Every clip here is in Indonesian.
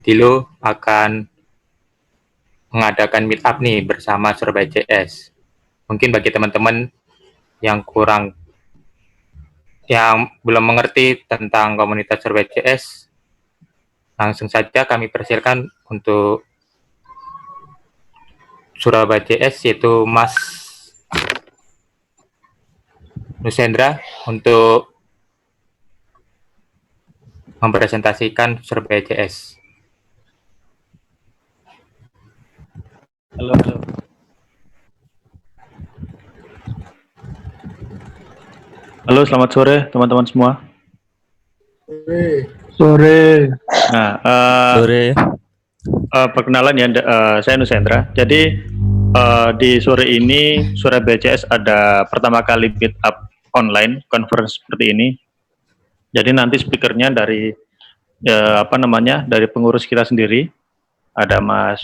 Dilo akan mengadakan meet up nih bersama Surabaya JS. Mungkin bagi teman-teman yang belum mengerti tentang komunitas Surabaya JS, langsung saja kami persilahkan untuk Surabaya JS, yaitu Mas Nusendra, untuk mempresentasikan Surabaya JS. Halo. Halo, selamat sore teman-teman semua. Sore. Nah, Sore. perkenalan ya, saya Nusendra. Jadi di sore ini Surabaya JS ada pertama kali meet up online conference seperti ini. Jadi nanti speakernya dari dari pengurus kita sendiri, ada Mas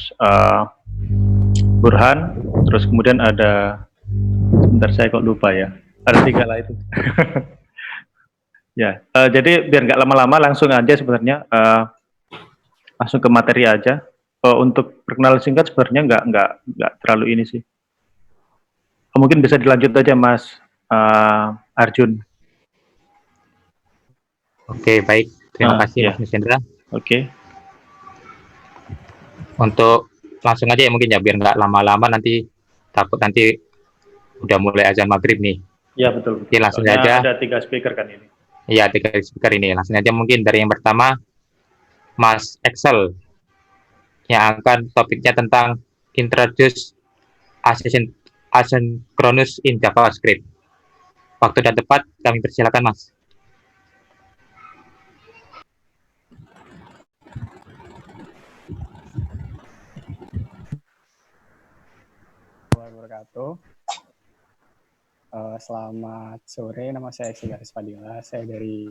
Burhan, terus kemudian ada, sebentar saya kok lupa ya, ada 3 lah itu. Ya, jadi biar nggak lama-lama langsung aja sebenarnya, langsung ke materi aja. Untuk perkenalan singkat sebenarnya nggak terlalu ini sih. Mungkin bisa dilanjut aja Mas Arjun. Oke, baik. Terima kasih Ya. Mas Nusendra. Oke. Untuk langsung aja ya mungkin ya, biar nggak lama-lama, nanti takut nanti udah mulai azan maghrib nih. Ya betul. Oke, langsung Soalnya aja. ada 3 speaker kan ini. Iya, 3 speaker ini. Langsung aja mungkin dari yang pertama, Mas Excel, yang akan topiknya tentang introduce asynchronous in JavaScript. Waktu dan tepat, kami persilakan Mas. Selamat sore, nama saya Excel Garis Fadila. Saya dari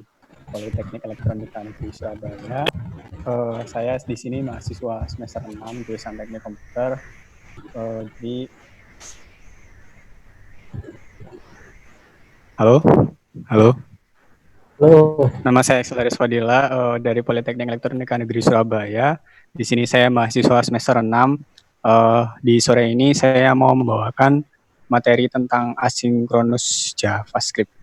Politeknik Elektronika Negeri Surabaya. Saya di sini mahasiswa semester 6 jurusan Teknik Komputer. Halo. Nama saya Excel Garis Fadila dari Politeknik Elektronika Negeri Surabaya. Di sini saya mahasiswa semester 6. Di sore ini saya mau membawakan materi tentang asynchronous JavaScript.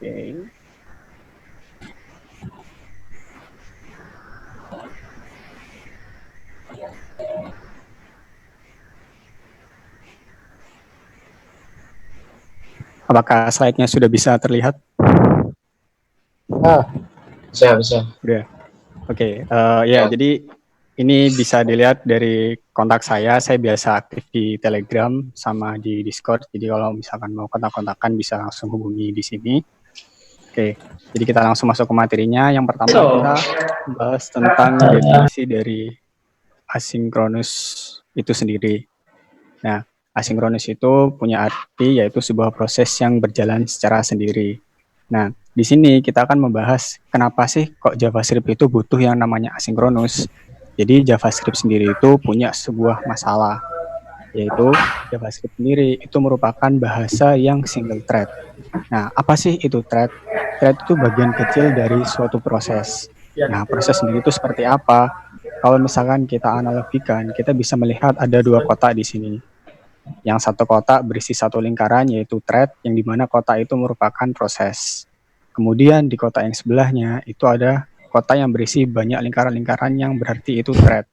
Oke. Apakah slide-nya sudah bisa terlihat? Bisa. Udah. Oke. Jadi ini bisa dilihat dari kontak saya. Saya biasa aktif di Telegram sama di Discord. Jadi kalau misalkan mau kontak-kontakan bisa langsung hubungi di sini. Oke. Jadi kita langsung masuk ke materinya. Yang pertama kita bahas tentang definisi dari asynchronous itu sendiri. Nah, asynchronous itu punya arti yaitu sebuah proses yang berjalan secara sendiri. Nah, di sini kita akan membahas kenapa sih kok JavaScript itu butuh yang namanya asynchronous. Jadi JavaScript sendiri itu punya sebuah masalah, yaitu JavaScript sendiri itu merupakan bahasa yang single thread. Nah, apa sih itu thread? Thread itu bagian kecil dari suatu proses. Nah, proses sendiri itu seperti apa? Kalau misalkan kita analogikan, kita bisa melihat ada 2 kotak di sini. Yang satu kotak berisi satu lingkaran yaitu thread, yang dimana kotak itu merupakan proses. Kemudian di kotak yang sebelahnya itu ada kotak yang berisi banyak lingkaran-lingkaran yang berarti itu thread.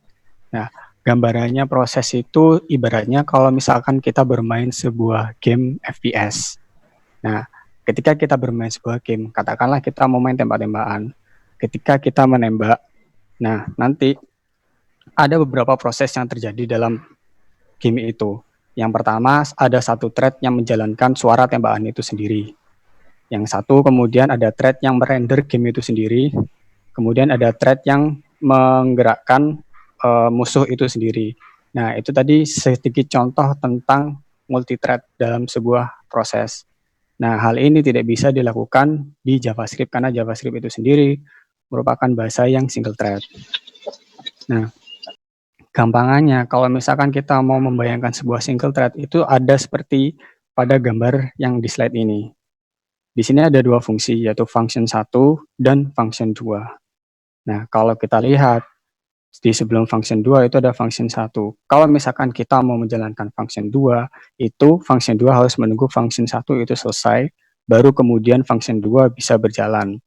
Nah, gambarannya proses itu ibaratnya kalau misalkan kita bermain sebuah game FPS. Nah, ketika kita bermain sebuah game, katakanlah kita mau main tembak-tembakan. Ketika kita menembak, nah nanti ada beberapa proses yang terjadi dalam game itu. Yang pertama, ada satu thread yang menjalankan suara tembakan itu sendiri. Yang satu, kemudian ada thread yang merender game itu sendiri. Kemudian ada thread yang menggerakkan musuh itu sendiri. Nah, itu tadi sedikit contoh tentang multi-thread dalam sebuah proses. Nah, hal ini tidak bisa dilakukan di JavaScript karena JavaScript itu sendiri merupakan bahasa yang single thread. Nah, gampangannya kalau misalkan kita mau membayangkan sebuah single thread itu ada seperti pada gambar yang di slide ini. Di sini ada dua fungsi, yaitu function 1 dan function 2. Nah, kalau kita lihat di sebelum function 2 itu ada function 1. Kalau misalkan kita mau menjalankan function 2, itu function 2 harus menunggu function 1 itu selesai, baru kemudian function 2 bisa berjalan.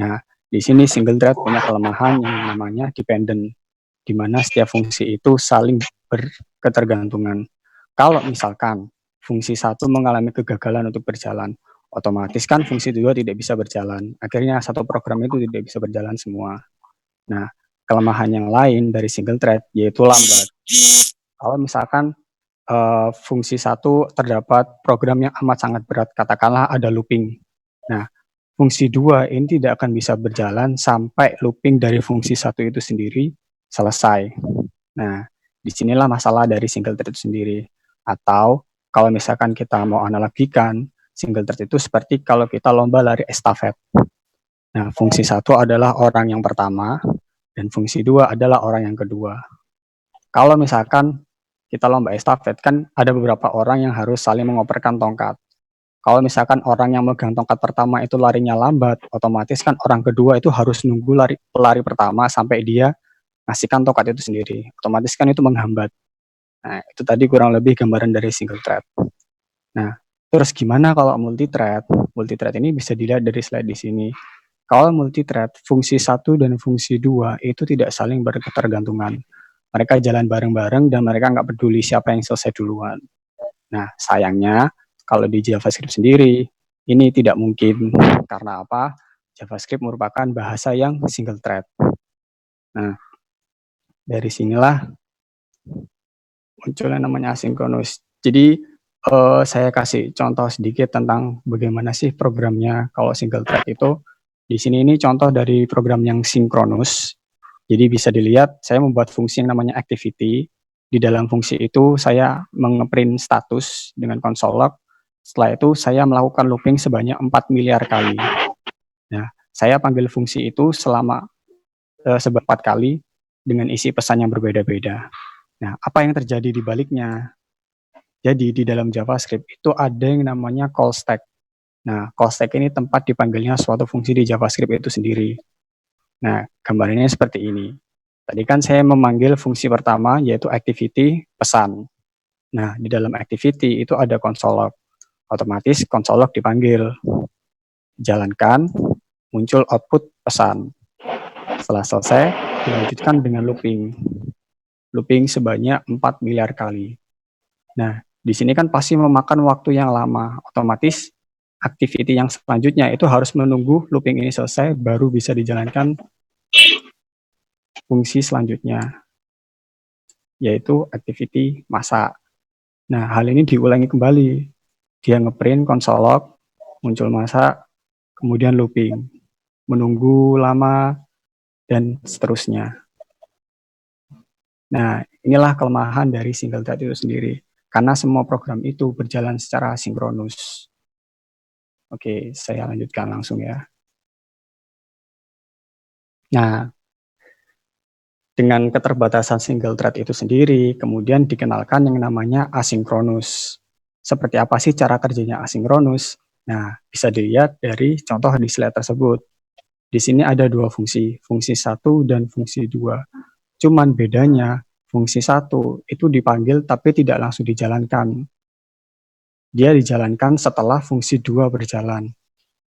Nah, di sini single thread punya kelemahan yang namanya dependent, di mana setiap fungsi itu saling berketergantungan. Kalau misalkan fungsi 1 mengalami kegagalan untuk berjalan, otomatis kan fungsi 2 tidak bisa berjalan. Akhirnya satu program itu tidak bisa berjalan semua. Nah, kelemahan yang lain dari single thread yaitu lambat. Kalau misalkan fungsi 1 terdapat program yang amat sangat berat, katakanlah ada looping. Nah, fungsi 2 ini tidak akan bisa berjalan sampai looping dari fungsi 1 itu sendiri selesai. Nah, disinilah masalah dari single thread itu sendiri. Atau kalau misalkan kita mau analogikan, single thread itu seperti kalau kita lomba lari estafet. Nah, fungsi 1 adalah orang yang pertama, dan fungsi 2 adalah orang yang kedua. Kalau misalkan kita lomba estafet, kan ada beberapa orang yang harus saling mengoperkan tongkat. Kalau misalkan orang yang megang tongkat pertama itu larinya lambat, otomatis kan orang kedua itu harus nunggu pelari pertama sampai dia ngasihkan tongkat itu sendiri. Otomatis kan itu menghambat. Nah, itu tadi kurang lebih gambaran dari single thread. Nah, terus gimana kalau multi thread? Multi thread ini bisa dilihat dari slide di sini. Kalau multi-thread, fungsi 1 dan fungsi 2 itu tidak saling berketergantungan. Mereka jalan bareng-bareng dan mereka nggak peduli siapa yang selesai duluan. Nah, sayangnya kalau di JavaScript sendiri, ini tidak mungkin. Karena apa? JavaScript merupakan bahasa yang single thread. Nah, dari sinilah muncul yang namanya asinkronus. Jadi, saya kasih contoh sedikit tentang bagaimana sih programnya kalau single thread itu. Di sini ini contoh dari program yang sinkronus. Jadi bisa dilihat saya membuat fungsi yang namanya activity. Di dalam fungsi itu saya mengeprint status dengan console log. Setelah itu saya melakukan looping sebanyak 4 miliar kali. Nah, saya panggil fungsi itu selama 4 kali dengan isi pesan yang berbeda-beda. Nah, apa yang terjadi di baliknya? Jadi di dalam JavaScript itu ada yang namanya call stack. Nah, call stack ini tempat dipanggilnya suatu fungsi di JavaScript itu sendiri. Nah, gambarnya seperti ini. Tadi kan saya memanggil fungsi pertama yaitu activity pesan. Nah, di dalam activity itu ada console log. Otomatis console log dipanggil. Jalankan, muncul output pesan. Setelah selesai, dilanjutkan dengan looping. Looping sebanyak 4 miliar kali. Nah, di sini kan pasti memakan waktu yang lama. Otomatis activity yang selanjutnya itu harus menunggu looping ini selesai baru bisa dijalankan fungsi selanjutnya, yaitu activity masa. Nah, hal ini diulangi kembali. Dia ngeprint console log, muncul masa, kemudian looping, menunggu lama, dan seterusnya. Nah, inilah kelemahan dari single thread itu sendiri. Karena semua program itu berjalan secara sinkronus. Oke, saya lanjutkan langsung ya. Nah, dengan keterbatasan single thread itu sendiri, kemudian dikenalkan yang namanya asinkronus. Seperti apa sih cara kerjanya asinkronus? Nah, bisa dilihat dari contoh di slide tersebut. Di sini ada dua fungsi 1 dan fungsi 2. Cuman bedanya, fungsi 1 itu dipanggil tapi tidak langsung dijalankan. Dia dijalankan setelah fungsi 2 berjalan.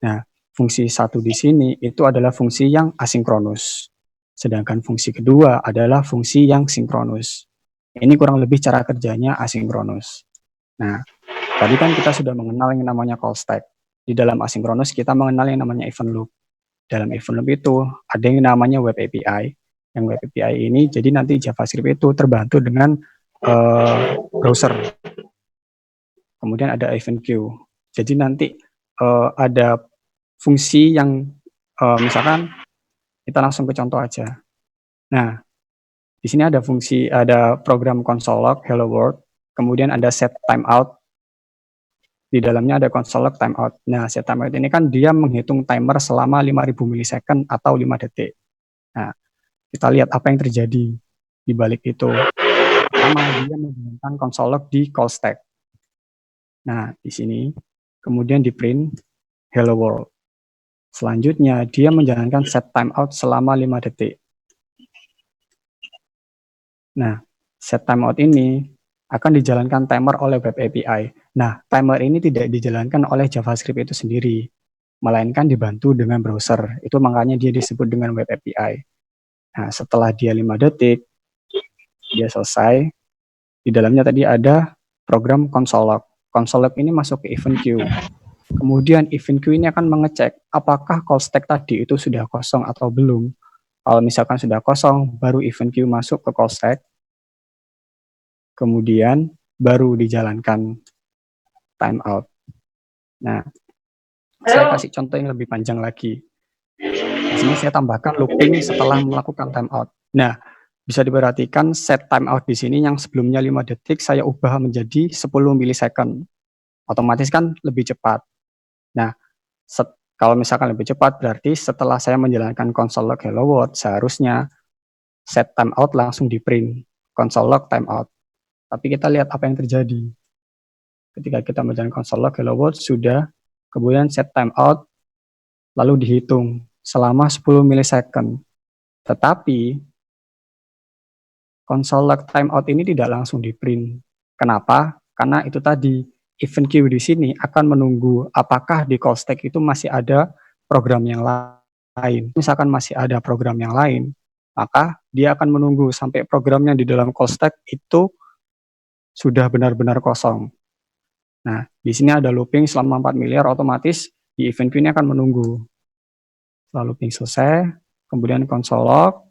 Nah, fungsi 1 di sini itu adalah fungsi yang asinkronus. Sedangkan fungsi kedua adalah fungsi yang sinkronus. Ini kurang lebih cara kerjanya asinkronus. Nah, tadi kan kita sudah mengenal yang namanya call stack. Di dalam asinkronus kita mengenal yang namanya event loop. Dalam event loop itu ada yang namanya web API. Yang web API ini jadi nanti JavaScript itu terbantu dengan browser. Kemudian ada event queue. Jadi nanti ada fungsi yang misalkan kita langsung ke contoh aja. Nah, di sini ada program console log hello world, kemudian ada set timeout. di dalamnya ada console log timeout. Nah, set timeout ini kan dia menghitung timer selama 5.000 milisecond atau 5 detik. Nah, kita lihat apa yang terjadi di balik itu. Pertama, dia menggunakan console log di call stack. Nah, di sini kemudian di print hello world. Selanjutnya, dia menjalankan set timeout selama 5 detik. Nah, set timeout ini akan dijalankan timer oleh web API. Nah, timer ini tidak dijalankan oleh JavaScript itu sendiri, melainkan dibantu dengan browser. Itu makanya dia disebut dengan web API. Nah, setelah dia 5 detik, dia selesai. Di dalamnya tadi ada program console log. Console log ini masuk ke event queue. Kemudian event queue ini akan mengecek apakah call stack tadi itu sudah kosong atau belum. Kalau misalkan sudah kosong, baru event queue masuk ke call stack. Kemudian baru dijalankan timeout. Nah, saya kasih contoh yang lebih panjang lagi. Di sini saya tambahkan looping setelah melakukan timeout. Nah, bisa diperhatikan set timeout di sini yang sebelumnya 5 detik saya ubah menjadi 10 milisecond. Otomatis kan lebih cepat. Nah, kalau misalkan lebih cepat berarti setelah saya menjalankan console log hello world, seharusnya set timeout langsung di print console log timeout. Tapi kita lihat apa yang terjadi. Ketika kita menjalankan console log hello world sudah, kemudian set timeout lalu dihitung selama 10 milisecond. Tetapi console log timeout ini tidak langsung di print. Kenapa? Karena itu tadi event queue di sini akan menunggu apakah di call stack itu masih ada program yang lain. Misalkan masih ada program yang lain, maka dia akan menunggu sampai programnya di dalam call stack itu sudah benar-benar kosong. Nah, di sini ada looping selama 4 miliar, otomatis di event queue ini akan menunggu. Setelah looping selesai, kemudian console log,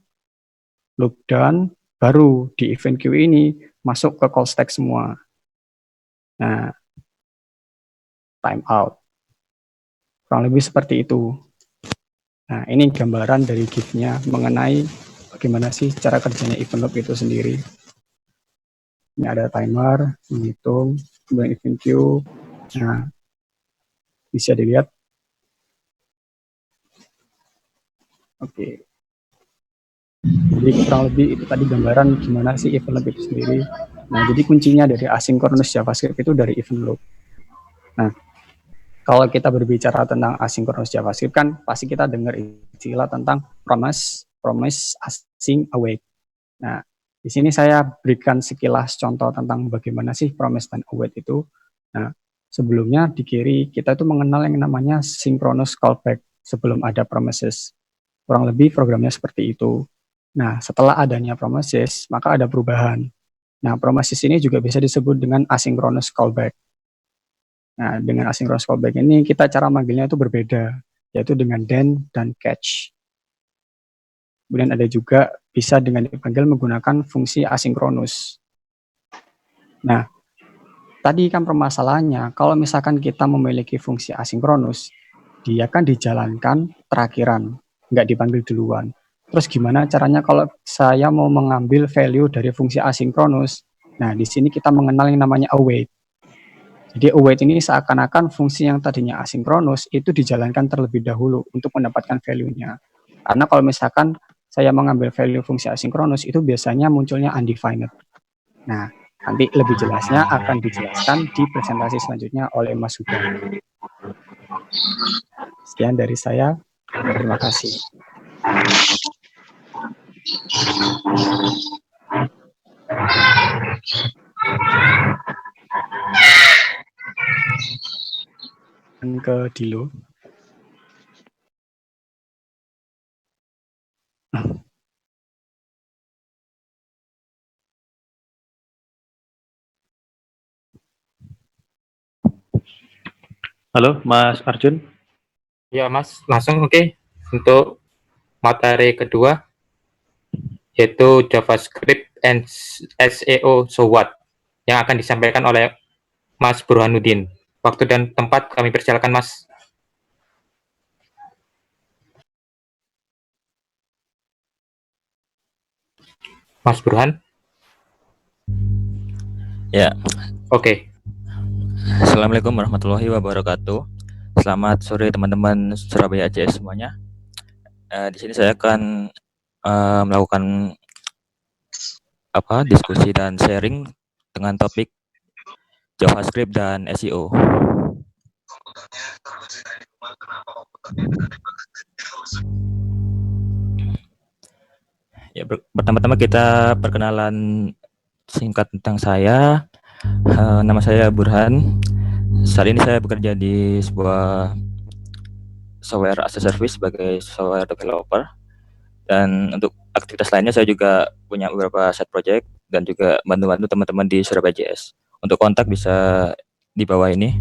loop done, baru di event queue ini masuk ke call stack semua. Nah, timeout. Kurang lebih seperti itu. Nah, ini gambaran dari GIF-nya mengenai bagaimana sih cara kerjanya event loop itu sendiri. Ini ada timer, menghitung, kemudian event queue. Nah, bisa dilihat. Oke. Jadi kurang lebih itu tadi gambaran gimana sih event loop itu sendiri. Nah, jadi kuncinya dari asynchronous JavaScript itu dari event loop. Nah, kalau kita berbicara tentang asynchronous JavaScript kan pasti kita dengar istilah tentang promise, async, await. Nah, di sini saya berikan sekilas contoh tentang bagaimana sih promise dan await itu. Nah, sebelumnya di kiri kita itu mengenal yang namanya synchronous callback sebelum ada promises. Kurang lebih programnya seperti itu. Nah, setelah adanya promises, maka ada perubahan. Nah, promises ini juga bisa disebut dengan asynchronous callback. Nah, dengan asynchronous callback ini kita cara manggilnya itu berbeda, yaitu dengan then dan catch. Kemudian ada juga bisa dengan dipanggil menggunakan fungsi asinkronus. Nah, tadi kan permasalahannya, kalau misalkan kita memiliki fungsi asinkronus, dia kan dijalankan terakhiran, nggak dipanggil duluan. Terus gimana caranya kalau saya mau mengambil value dari fungsi asinkronus? Nah, di sini kita mengenal yang namanya await. Jadi await ini seakan-akan fungsi yang tadinya asinkronus itu dijalankan terlebih dahulu untuk mendapatkan value-nya. Karena kalau misalkan saya mengambil value fungsi asinkronus itu biasanya munculnya undefined. Nah, nanti lebih jelasnya akan dijelaskan di presentasi selanjutnya oleh Mas Huda. Sekian dari saya. Terima kasih. Dan ke Dilo. Halo, Mas Arjun. Ya, Mas, langsung oke. Untuk materi kedua, yaitu JavaScript and SEO So What, yang akan disampaikan oleh Mas Burhanuddin. Waktu dan tempat kami persilakan, Mas. Mas Burhan? Ya. Oke. Assalamualaikum warahmatullahi wabarakatuh. Selamat sore teman-teman Surabaya JS semuanya. Di sini saya akan melakukan diskusi dan sharing dengan topik JavaScript dan SEO. Ya, pertama-tama kita perkenalan singkat tentang saya. Nama saya Burhan. Saat ini saya bekerja di sebuah software as a service sebagai software developer. Dan untuk aktivitas lainnya saya juga punya beberapa side project dan juga bantu-bantu teman-teman di Surabaya JS. Untuk kontak bisa di bawah ini.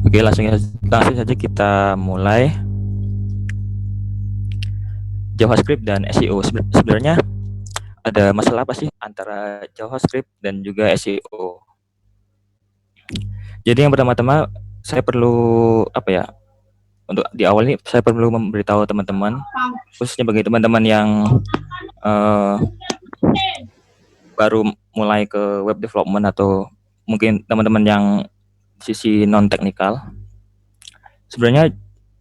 Oke, langsung saja kita mulai. JavaScript dan SEO. Sebenarnya ada masalah apa sih antara JavaScript dan juga SEO? Jadi yang pertama-tama saya perlu untuk di awal ini saya perlu memberitahu teman-teman, khususnya bagi teman-teman yang baru mulai ke web development atau mungkin teman-teman yang sisi non teknikal. Sebenarnya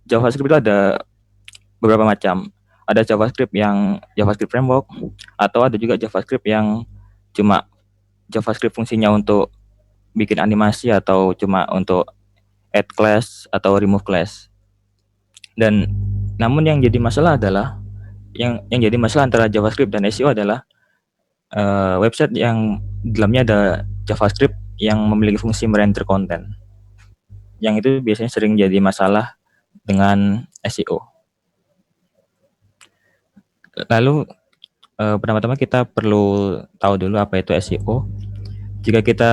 JavaScript itu ada beberapa macam. Ada JavaScript yang JavaScript framework, atau ada juga JavaScript yang cuma JavaScript fungsinya untuk bikin animasi atau cuma untuk add class atau remove class. Dan namun yang jadi masalah adalah yang jadi masalah antara JavaScript dan SEO adalah website yang di dalamnya ada JavaScript yang memiliki fungsi merender konten. Yang itu biasanya sering jadi masalah dengan SEO. Lalu pertama-tama kita perlu tahu dulu apa itu SEO. Jika kita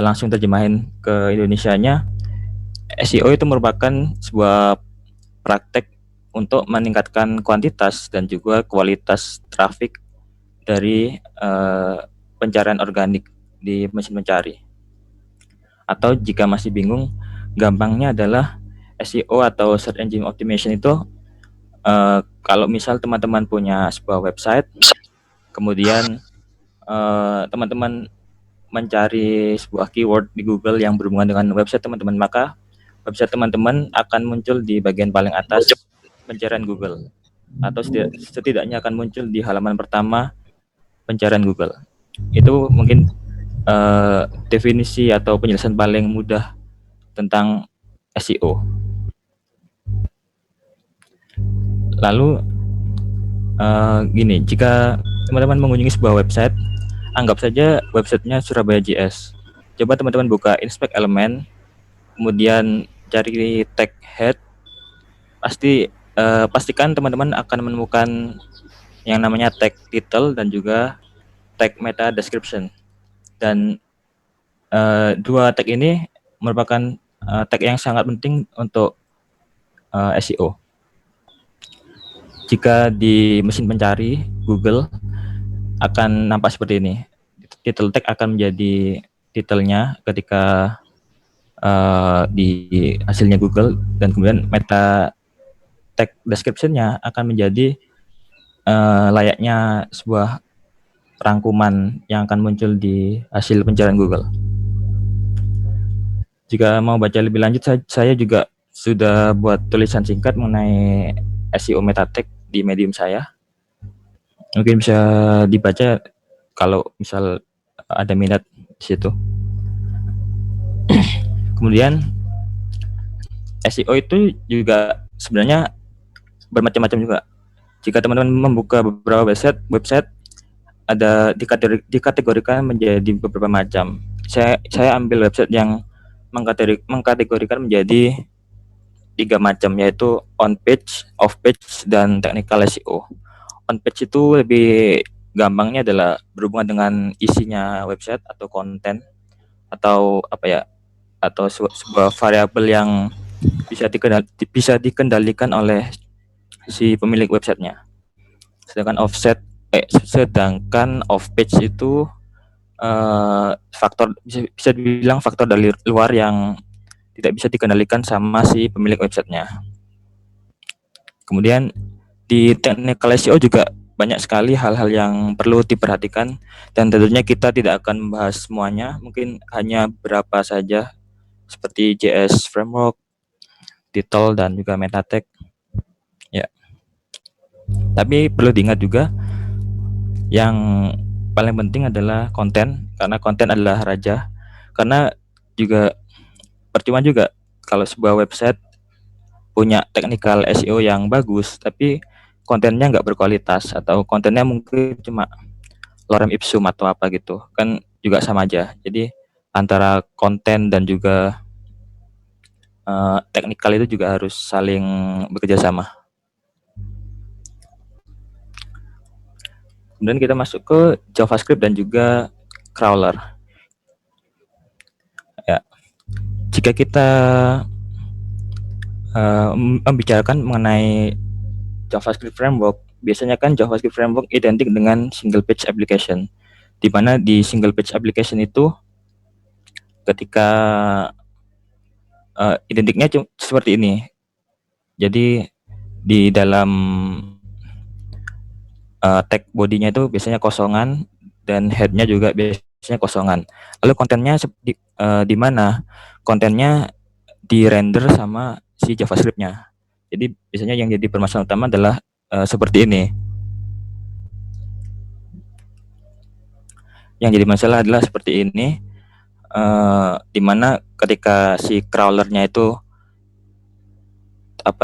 langsung terjemahin ke Indonesianya, SEO itu merupakan sebuah praktek untuk meningkatkan kuantitas dan juga kualitas traffic dari pencarian organik di mesin pencari. Atau jika masih bingung, gampangnya adalah SEO atau Search Engine Optimization itu kalau misal teman-teman punya sebuah website, kemudian teman-teman mencari sebuah keyword di Google yang berhubungan dengan website teman-teman, maka website teman-teman akan muncul di bagian paling atas pencarian Google, atau setidaknya akan muncul di halaman pertama pencarian Google. Itu mungkin definisi atau penjelasan paling mudah tentang SEO. Lalu gini, jika teman-teman mengunjungi sebuah website, anggap saja websitenya Surabaya JS. Coba teman-teman buka inspect element, kemudian cari tag head. Pastikan teman-teman akan menemukan yang namanya tag title dan juga tag meta description. Dan dua tag ini merupakan tag yang sangat penting untuk SEO. Jika di mesin pencari Google akan nampak seperti ini. Title tag akan menjadi titelnya ketika di hasilnya Google, dan kemudian meta tag description-nya akan menjadi layaknya sebuah rangkuman yang akan muncul di hasil pencarian Google. Jika mau baca lebih lanjut, saya juga sudah buat tulisan singkat mengenai SEO meta tag di Medium saya. Mungkin bisa dibaca kalau misal ada minat di situ. Kemudian SEO itu juga sebenarnya bermacam-macam juga. Jika teman-teman membuka beberapa website ada dikategorikan menjadi beberapa macam. Saya ambil website yang mengkategorikan menjadi 3 macam, yaitu on page, off page, dan technical SEO. On page itu lebih gampangnya adalah berhubungan dengan isinya website atau konten atau atau sebuah variabel yang bisa dikendalikan oleh si pemilik websitenya. Sedangkan off page itu bisa dibilang faktor dari luar yang tidak bisa dikendalikan sama si pemilik websitenya. Kemudian di technical SEO juga banyak sekali hal-hal yang perlu diperhatikan, dan tentunya kita tidak akan membahas semuanya, mungkin hanya beberapa saja seperti JS Framework, Tittle, dan juga Metatek. Ya. Tapi perlu diingat juga yang paling penting adalah konten, karena konten adalah raja. Karena juga percuma juga kalau sebuah website punya technical SEO yang bagus, tapi kontennya nggak berkualitas atau kontennya mungkin cuma lorem ipsum atau apa gitu, kan juga sama aja. Jadi antara konten dan juga technical itu juga harus saling bekerja sama. Kemudian kita masuk ke JavaScript dan juga crawler. Ya, jika kita membicarakan mengenai JavaScript framework, biasanya kan JavaScript framework identik dengan single page application, di mana di single page application itu ketika identiknya seperti ini. Jadi di dalam tag bodinya itu biasanya kosongan dan headnya juga biasanya kosongan. Lalu kontennya di mana? Kontennya di render sama si JavaScript-nya. Jadi biasanya yang jadi permasalahan utama adalah seperti ini. Yang jadi masalah adalah seperti ini, di mana ketika si crawlernya itu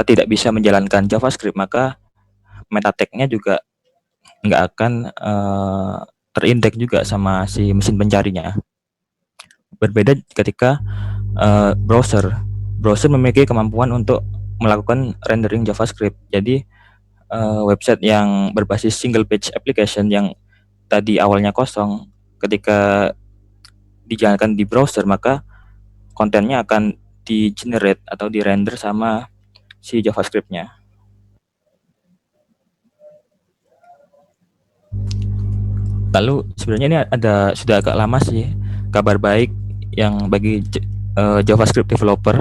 tidak bisa menjalankan JavaScript, maka meta tag-nya juga nggak akan terindeks juga sama si mesin pencarinya. Berbeda ketika browser memiliki kemampuan untuk melakukan rendering JavaScript. Jadi website yang berbasis single page application yang tadi awalnya kosong, ketika dijalankan di browser, maka kontennya akan di-generate atau di-render sama si JavaScript-nya. Lalu sebenarnya ini sudah agak lama sih kabar baik yang bagi JavaScript developer.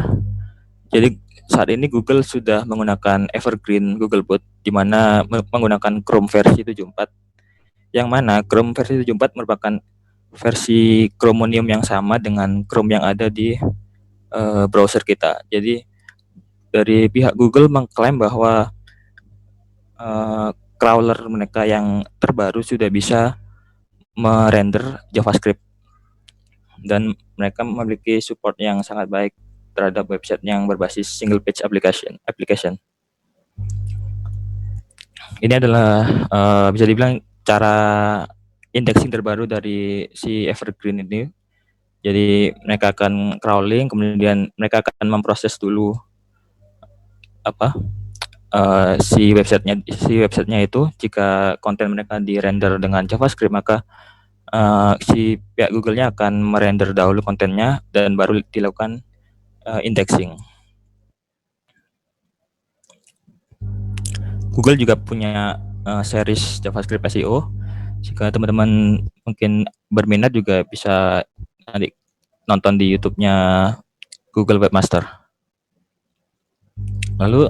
Jadi saat ini Google sudah menggunakan Evergreen Googlebot, di mana menggunakan Chrome versi 74, yang mana Chrome versi 74 merupakan versi Chromium yang sama dengan Chrome yang ada di browser kita. Jadi dari pihak Google mengklaim bahwa crawler mereka yang terbaru sudah bisa merender JavaScript, dan mereka memiliki support yang sangat baik terhadap website yang berbasis single page application. Ini adalah bisa dibilang cara indexing terbaru dari si Evergreen ini. Jadi mereka akan crawling, kemudian mereka akan memproses dulu si websitenya itu. Jika konten mereka di-render dengan JavaScript, maka si pihak Google-nya akan merender dahulu kontennya dan baru dilakukan indexing. Google juga punya series JavaScript SEO. Jika teman-teman mungkin berminat juga bisa nanti nonton di YouTube-nya Google Webmaster. Lalu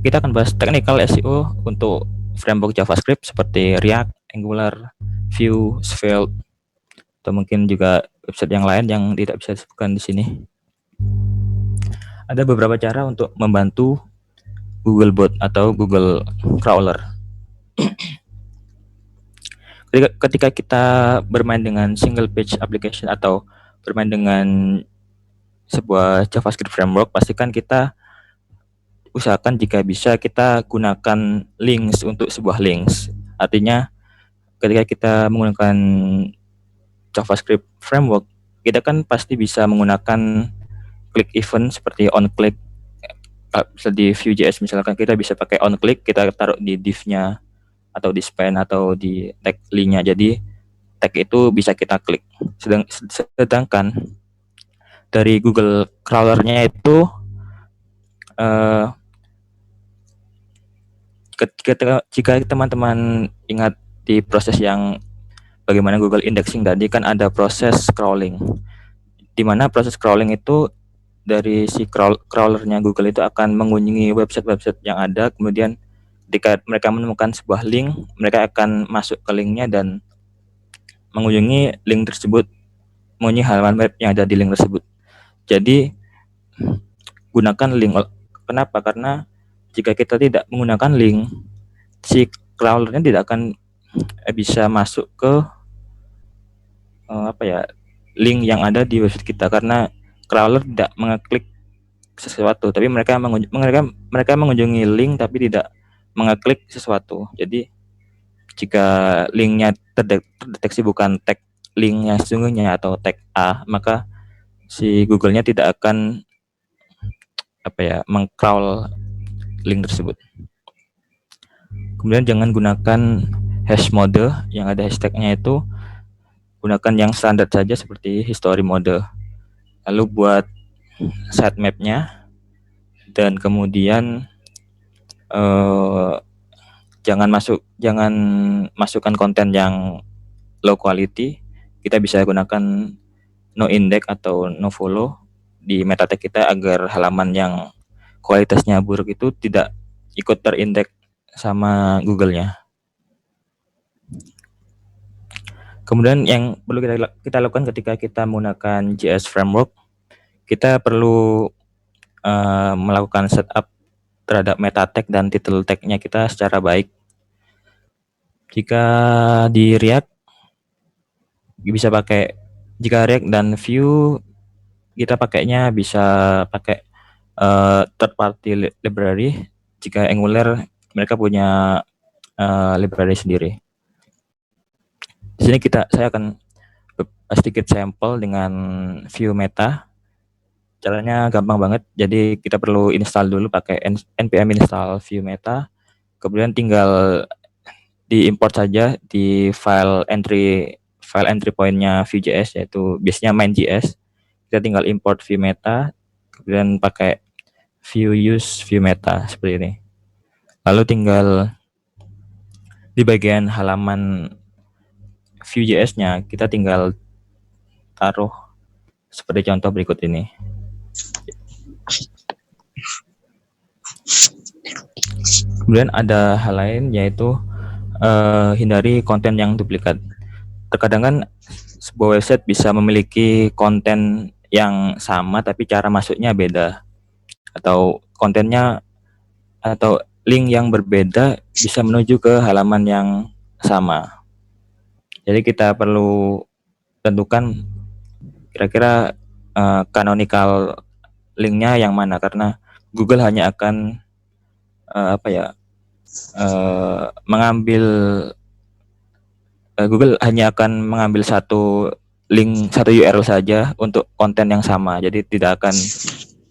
kita akan bahas technical SEO untuk framework JavaScript seperti React, Angular, Vue, Svelte, atau mungkin juga website yang lain yang tidak bisa disebutkan di sini. Ada beberapa cara untuk membantu Googlebot atau Google Crawler. Ketika kita bermain dengan single page application atau bermain dengan sebuah JavaScript framework, pastikan kita usahakan jika bisa kita gunakan links untuk sebuah links. Artinya ketika kita menggunakan JavaScript framework, kita kan pasti bisa menggunakan click event seperti on click. Di Vue.js misalkan kita bisa pakai on click, kita taruh di div-nya atau di span atau di tag link-nya. Jadi tag itu bisa kita klik. Sedangkan dari Google Crawler-nya itu jika teman-teman ingat di proses yang bagaimana Google indexing tadi, kan ada proses crawling, di mana proses crawling itu dari si crawlernya Google itu akan mengunjungi website-website yang ada, kemudian ketika mereka menemukan sebuah link, mereka akan masuk ke linknya dan mengunjungi link tersebut, mengunjungi halaman web yang ada di link tersebut. Jadi gunakan link. Kenapa? Karena jika kita tidak menggunakan link, si crawlernya tidak akan bisa masuk ke link yang ada di website kita, karena crawler tidak mengeklik sesuatu, tapi mereka mengunjungi link tapi tidak mengeklik sesuatu. Jadi jika linknya terdeteksi bukan tag link yang sesungguhnya atau tag A, maka si Google-nya tidak akan meng-crawl link tersebut. Kemudian jangan gunakan hash mode yang ada hashtagnya, itu gunakan yang standar saja seperti history mode. Lalu buat sitemap-nya, dan kemudian jangan masukkan konten yang low quality. Kita bisa gunakan no index atau no follow di meta tag kita agar halaman yang kualitasnya buruk itu tidak ikut terindeks sama Google-nya. Kemudian yang perlu kita lakukan ketika kita menggunakan JS Framework, kita perlu melakukan setup terhadap meta tag dan title tag-nya kita secara baik. Jika di React bisa pakai, jika React dan Vue kita pakainya bisa pakai third party library. Jika Angular mereka punya library sendiri. Di sini saya akan sedikit sampel dengan Vue Meta. Caranya gampang banget. Jadi kita perlu install dulu pakai npm install Vue Meta. Kemudian tinggal diimport saja di file entry point-nya Vue.js, yaitu biasanya main.js. Kita tinggal import Vue Meta, kemudian pakai Vue use Vue Meta seperti ini. Lalu tinggal di bagian halaman Vue.js-nya kita tinggal taruh seperti contoh berikut ini. Kemudian ada hal lain, yaitu hindari konten yang duplikat. Terkadang kan sebuah website bisa memiliki konten yang sama tapi cara masuknya beda, atau kontennya atau link yang berbeda bisa menuju ke halaman yang sama. Jadi kita perlu tentukan kira-kira canonical linknya yang mana, karena Google hanya akan Google hanya akan mengambil satu link, satu URL saja untuk konten yang sama. Jadi tidak akan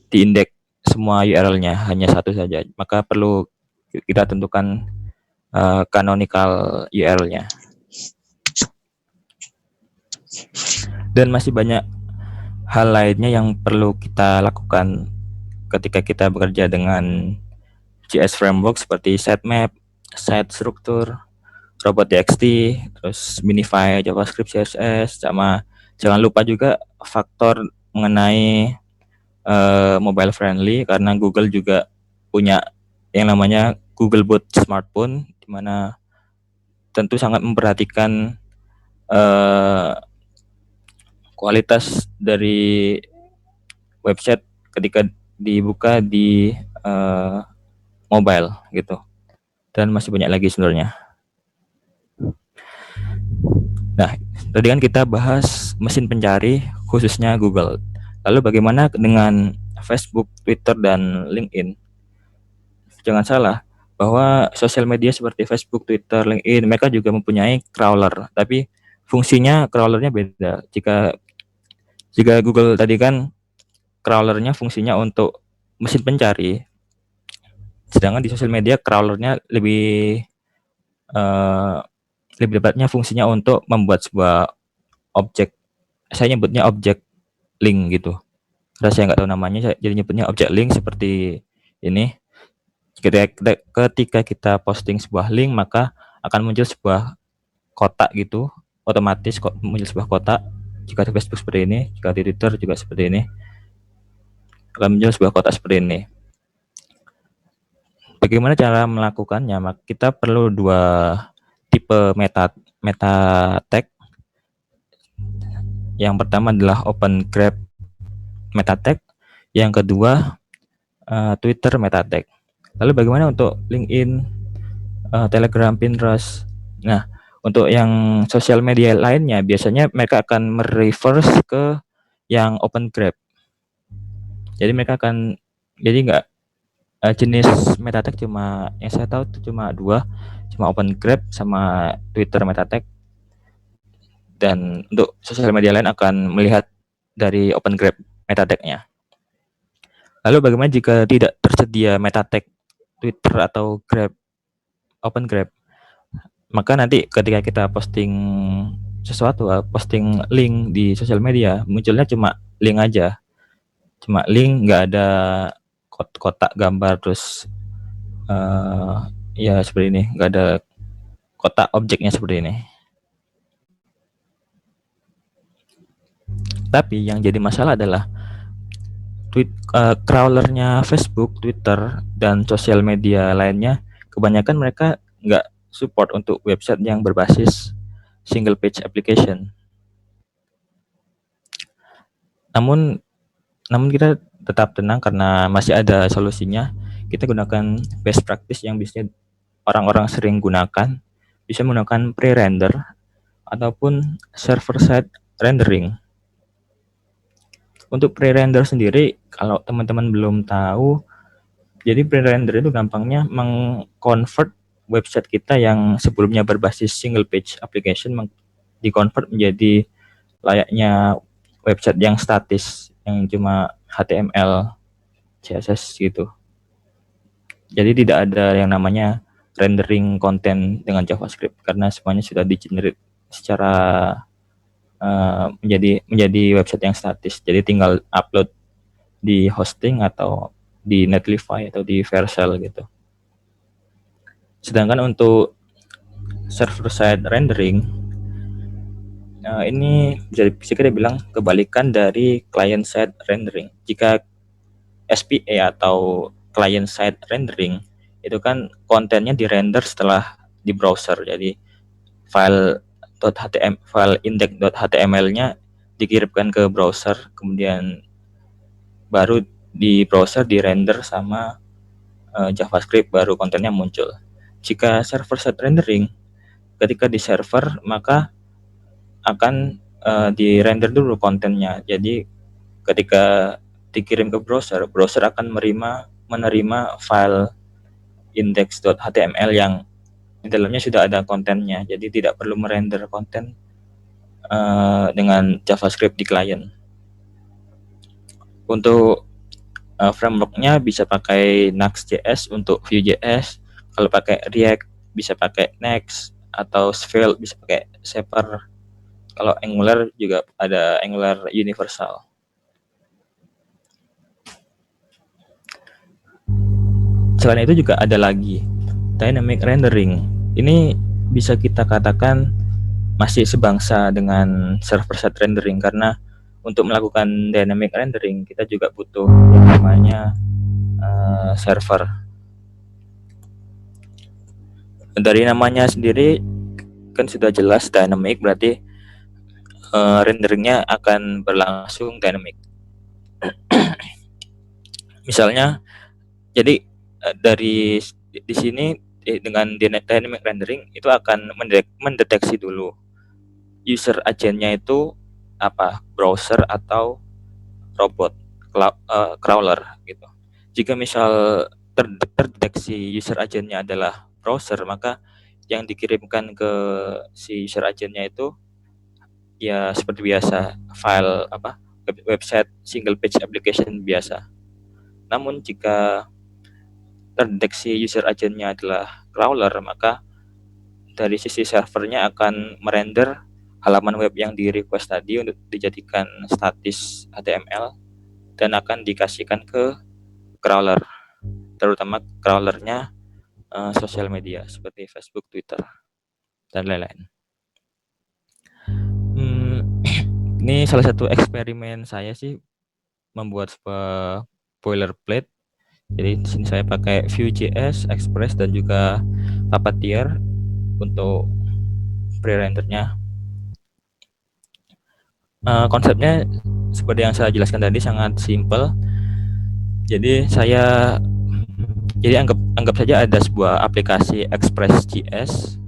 diindeks semua URL-nya, hanya satu saja. Maka perlu kita tentukan canonical URL-nya. Dan masih banyak hal lainnya yang perlu kita lakukan ketika kita bekerja dengan JS Framework, seperti sitemap, site struktur, robot.txt, terus minify, JavaScript, CSS, sama jangan lupa juga faktor mengenai mobile friendly, karena Google juga punya yang namanya Googlebot Smartphone, di mana tentu sangat memperhatikan kualitas dari website ketika dibuka di mobile gitu. Dan masih banyak lagi sebenarnya. Nah, tadi kan kita bahas mesin pencari khususnya Google. Lalu bagaimana dengan Facebook, Twitter, dan LinkedIn? Jangan salah bahwa sosial media seperti Facebook, Twitter, LinkedIn mereka juga mempunyai crawler, tapi fungsinya crawlernya beda. Jika Google tadi kan crawlernya fungsinya untuk mesin pencari, sedangkan di sosial media crawlernya lebih tepatnya fungsinya untuk membuat sebuah objek. Saya nyebutnya objek link gitu. Karena saya nggak tahu namanya, jadi nyebutnya objek link seperti ini. Ketika kita posting sebuah link, maka akan muncul sebuah kotak gitu, otomatis muncul sebuah kotak. Jika di Facebook seperti ini, jika di Twitter juga seperti ini, akan muncul sebuah kotak seperti ini. bagaimana cara melakukannya? Kita perlu dua tipe meta tag. Yang pertama adalah Open Graph meta tag, yang kedua Twitter meta tag. Lalu bagaimana untuk LinkedIn, Telegram, Pinterest? Nah, untuk yang sosial media lainnya biasanya mereka akan mereverse ke yang Open Graph. Jadi mereka akan nggak jenis meta tag cuma yang saya tahu itu cuma dua, cuma Open Graph sama Twitter meta tag. Dan untuk sosial media lain akan melihat dari Open Graph meta tag-nya. Lalu bagaimana jika tidak tersedia meta tag Twitter atau Grab, Open Graph? Maka nanti ketika kita posting sesuatu, posting link di sosial media, munculnya cuma link aja. Cuma link, nggak ada kotak gambar, terus ya seperti ini, nggak ada kotak objeknya seperti ini. Tapi yang jadi masalah adalah crawlernya Facebook, Twitter, dan sosial media lainnya, kebanyakan mereka nggak support untuk website yang berbasis single page application. Namun kita tetap tenang karena masih ada solusinya. Kita gunakan best practice yang biasanya orang-orang sering gunakan, bisa menggunakan pre-render ataupun server-side rendering. Untuk pre-render sendiri, kalau teman-teman belum tahu, jadi pre-render itu gampangnya meng-convert website kita yang sebelumnya berbasis single page application di-convert menjadi layaknya website yang statis, yang cuma HTML, CSS gitu. Jadi tidak ada yang namanya rendering konten dengan JavaScript karena semuanya sudah di-generate secara menjadi website yang statis. Jadi tinggal upload di hosting atau di Netlify atau di Vercel gitu. Sedangkan untuk server side rendering, ini bisa kita bilang kebalikan dari client side rendering. Jika SPA atau client side rendering itu kan kontennya di render setelah di browser. Jadi file index.html-nya dikirimkan ke browser, kemudian baru di browser di render sama JavaScript, baru kontennya muncul. Jika server side rendering, ketika di server maka akan di render dulu kontennya. Jadi ketika dikirim ke browser akan menerima file index.html yang di dalamnya sudah ada kontennya. Jadi tidak perlu merender konten dengan JavaScript di client. Untuk frameworknya bisa pakai Nuxt.js untuk Vue.js. Kalau pakai React bisa pakai Next, atau Svelte bisa pakai Shaper. Kalau Angular juga ada Angular Universal. Selain itu juga ada lagi dynamic rendering. Ini bisa kita katakan masih sebangsa dengan server-side rendering karena untuk melakukan dynamic rendering kita juga butuh yang namanya server. Dari namanya sendiri kan sudah jelas dynamic, berarti renderingnya akan berlangsung dynamic. Misalnya, jadi dari di sini dengan dynamic rendering itu akan mendeteksi dulu user agentnya itu apa, browser atau robot crawler gitu. Jika misal terdeteksi user agentnya adalah browser, maka yang dikirimkan ke si user agentnya itu ya seperti biasa, file website single page application biasa. Namun jika terdeteksi user agentnya adalah crawler, maka dari sisi servernya akan merender halaman web yang di request tadi untuk dijadikan statis HTML dan akan dikasihkan ke crawler, terutama crawlernya sosial media seperti Facebook, Twitter, dan lain-lain. Ini salah satu eksperimen saya sih, membuat sebuah boilerplate Jadi di sini saya pakai Vue.js, Express dan juga Puppeteer untuk pre-rendernya. Konsepnya seperti yang saya jelaskan tadi sangat simple. Jadi anggap saja ada sebuah aplikasi Express.js.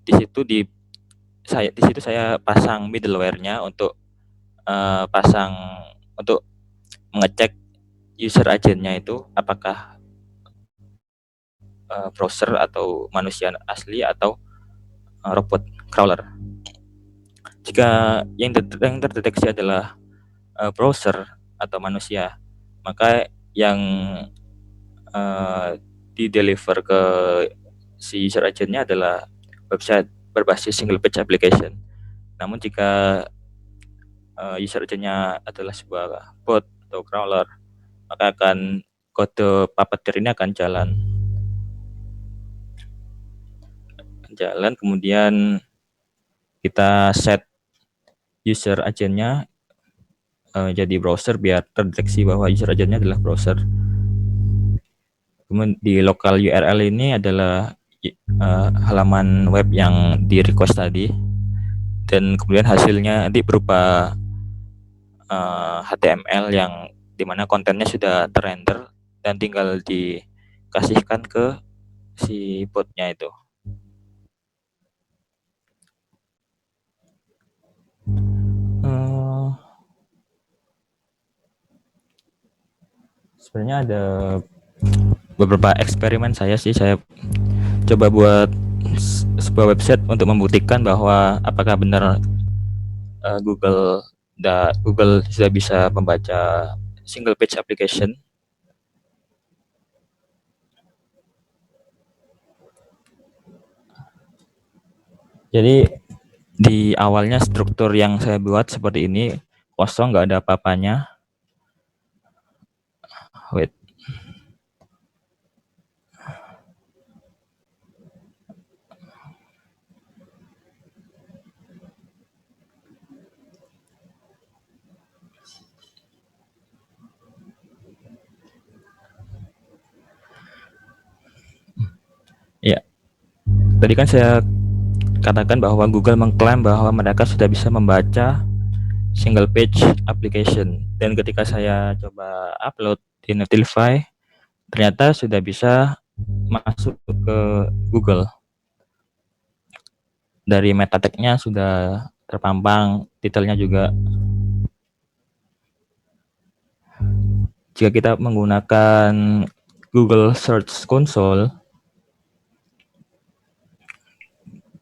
Di situ saya pasang middleware-nya untuk pasang untuk mengecek user agent-nya itu apakah browser atau manusia asli atau robot crawler. Jika yang terdeteksi adalah browser atau manusia, maka yang di-deliver ke si user agent-nya adalah website berbasis single page application. Namun jika user agent-nya adalah sebuah bot atau crawler, maka kode Puppeteer ini akan jalan, kemudian kita set user agent-nya jadi browser biar terdeteksi bahwa user agent-nya adalah browser. Kemudian di local URL ini adalah halaman web yang di request tadi, dan kemudian hasilnya nanti berupa HTML yang dimana kontennya sudah terrender dan tinggal dikasihkan ke si botnya itu. Sebenarnya ada beberapa eksperimen saya coba buat sebuah website untuk membuktikan bahwa apakah benar Google sudah bisa membaca single page application. Jadi di awalnya struktur yang saya buat seperti ini, kosong, nggak ada apa-apanya. Wait. Ya, tadi kan saya katakan bahwa Google mengklaim bahwa mereka sudah bisa membaca single page application, dan ketika saya coba upload di Netlify, ternyata sudah bisa masuk ke Google. Dari meta tag-nya sudah terpampang, detailnya juga. Jika kita menggunakan Google Search Console,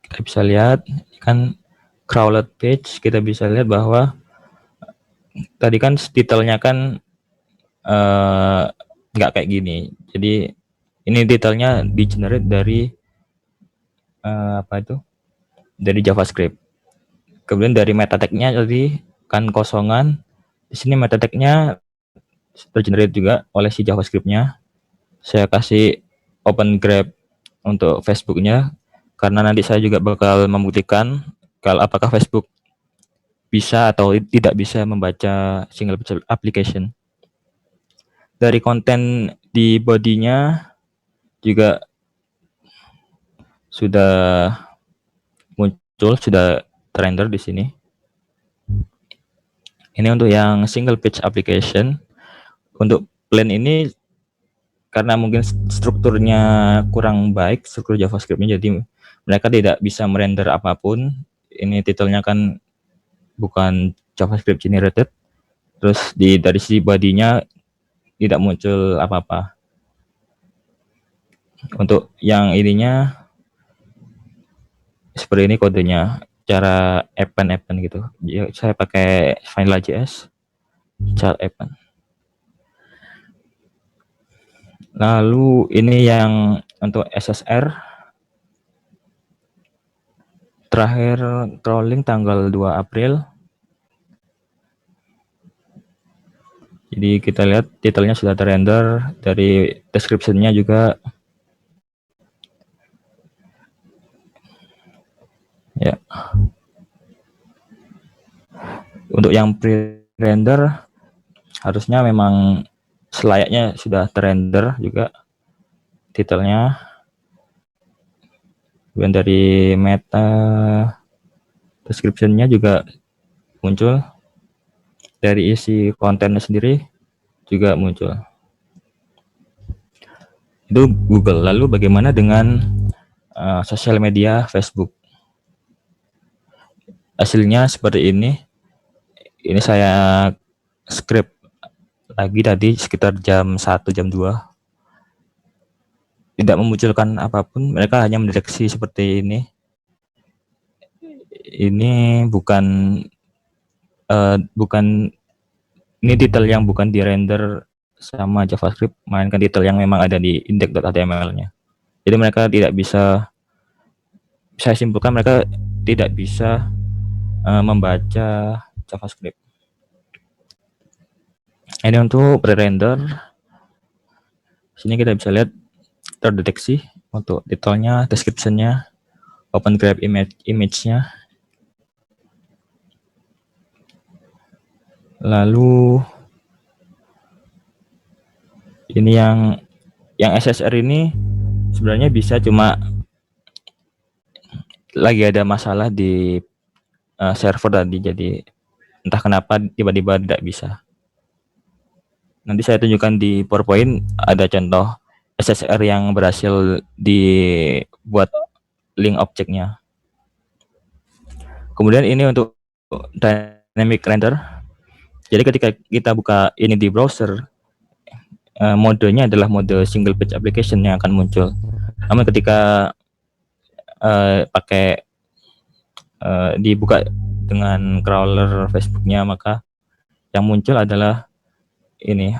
kita bisa lihat kan crawled page, kita bisa lihat bahwa tadi kan detailnya kan nggak kayak gini. Jadi ini detailnya di-generate dari dari JavaScript. Kemudian dari meta tag-nya tadi kan kosongan. Di sini meta tag-nya tergenerate juga oleh si JavaScript-nya. Saya kasih open grep untuk Facebook-nya karena nanti saya juga bakal membuktikan kalau apakah Facebook bisa atau tidak bisa membaca single page application. Dari konten di body-nya juga sudah muncul, sudah terrender di sini. Ini untuk yang single page application. Untuk plain ini karena mungkin strukturnya kurang baik, struktur JavaScript-nya, jadi mereka tidak bisa merender apapun. Ini titelnya kan bukan JavaScript generated. Terus dari sisi body-nya tidak muncul apa-apa. Untuk yang ininya seperti ini kodenya, cara append gitu. Saya pakai Vanilla.js, child append. Lalu ini yang untuk SSR. Terakhir crawling tanggal 2 April. Jadi kita lihat detailnya sudah terrender, dari description-nya juga. Ya. Untuk yang pre-render harusnya memang selayaknya sudah terrender juga detailnya. Kemudian dari meta description-nya juga muncul, dari isi kontennya sendiri juga muncul. Itu Google. Lalu bagaimana dengan sosial media Facebook? Hasilnya seperti ini. Ini saya script lagi tadi sekitar jam 1, jam 2. Tidak memunculkan apapun, mereka hanya mendeteksi seperti ini. Ini bukan ini detail yang bukan di render sama JavaScript, melainkan detail yang memang ada di index.html-nya. Jadi mereka tidak bisa, saya simpulkan mereka tidak bisa membaca JavaScript. Ini untuk pre-render. Sini kita bisa lihat terdeteksi untuk detailnya, description-nya, open graph image-nya. Lalu ini yang SSR ini sebenarnya bisa, cuma lagi ada masalah di server tadi, jadi entah kenapa tiba-tiba tidak bisa. Nanti saya tunjukkan di PowerPoint ada contoh SSR yang berhasil dibuat link objeknya. Kemudian ini untuk dynamic render. Jadi ketika kita buka ini di browser, modenya adalah mode single page application yang akan muncul. Namun ketika dibuka dengan crawler Facebooknya, maka yang muncul adalah ini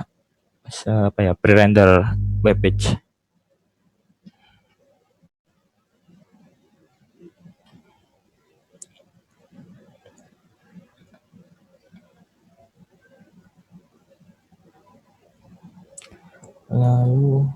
pre-render web page. Lalu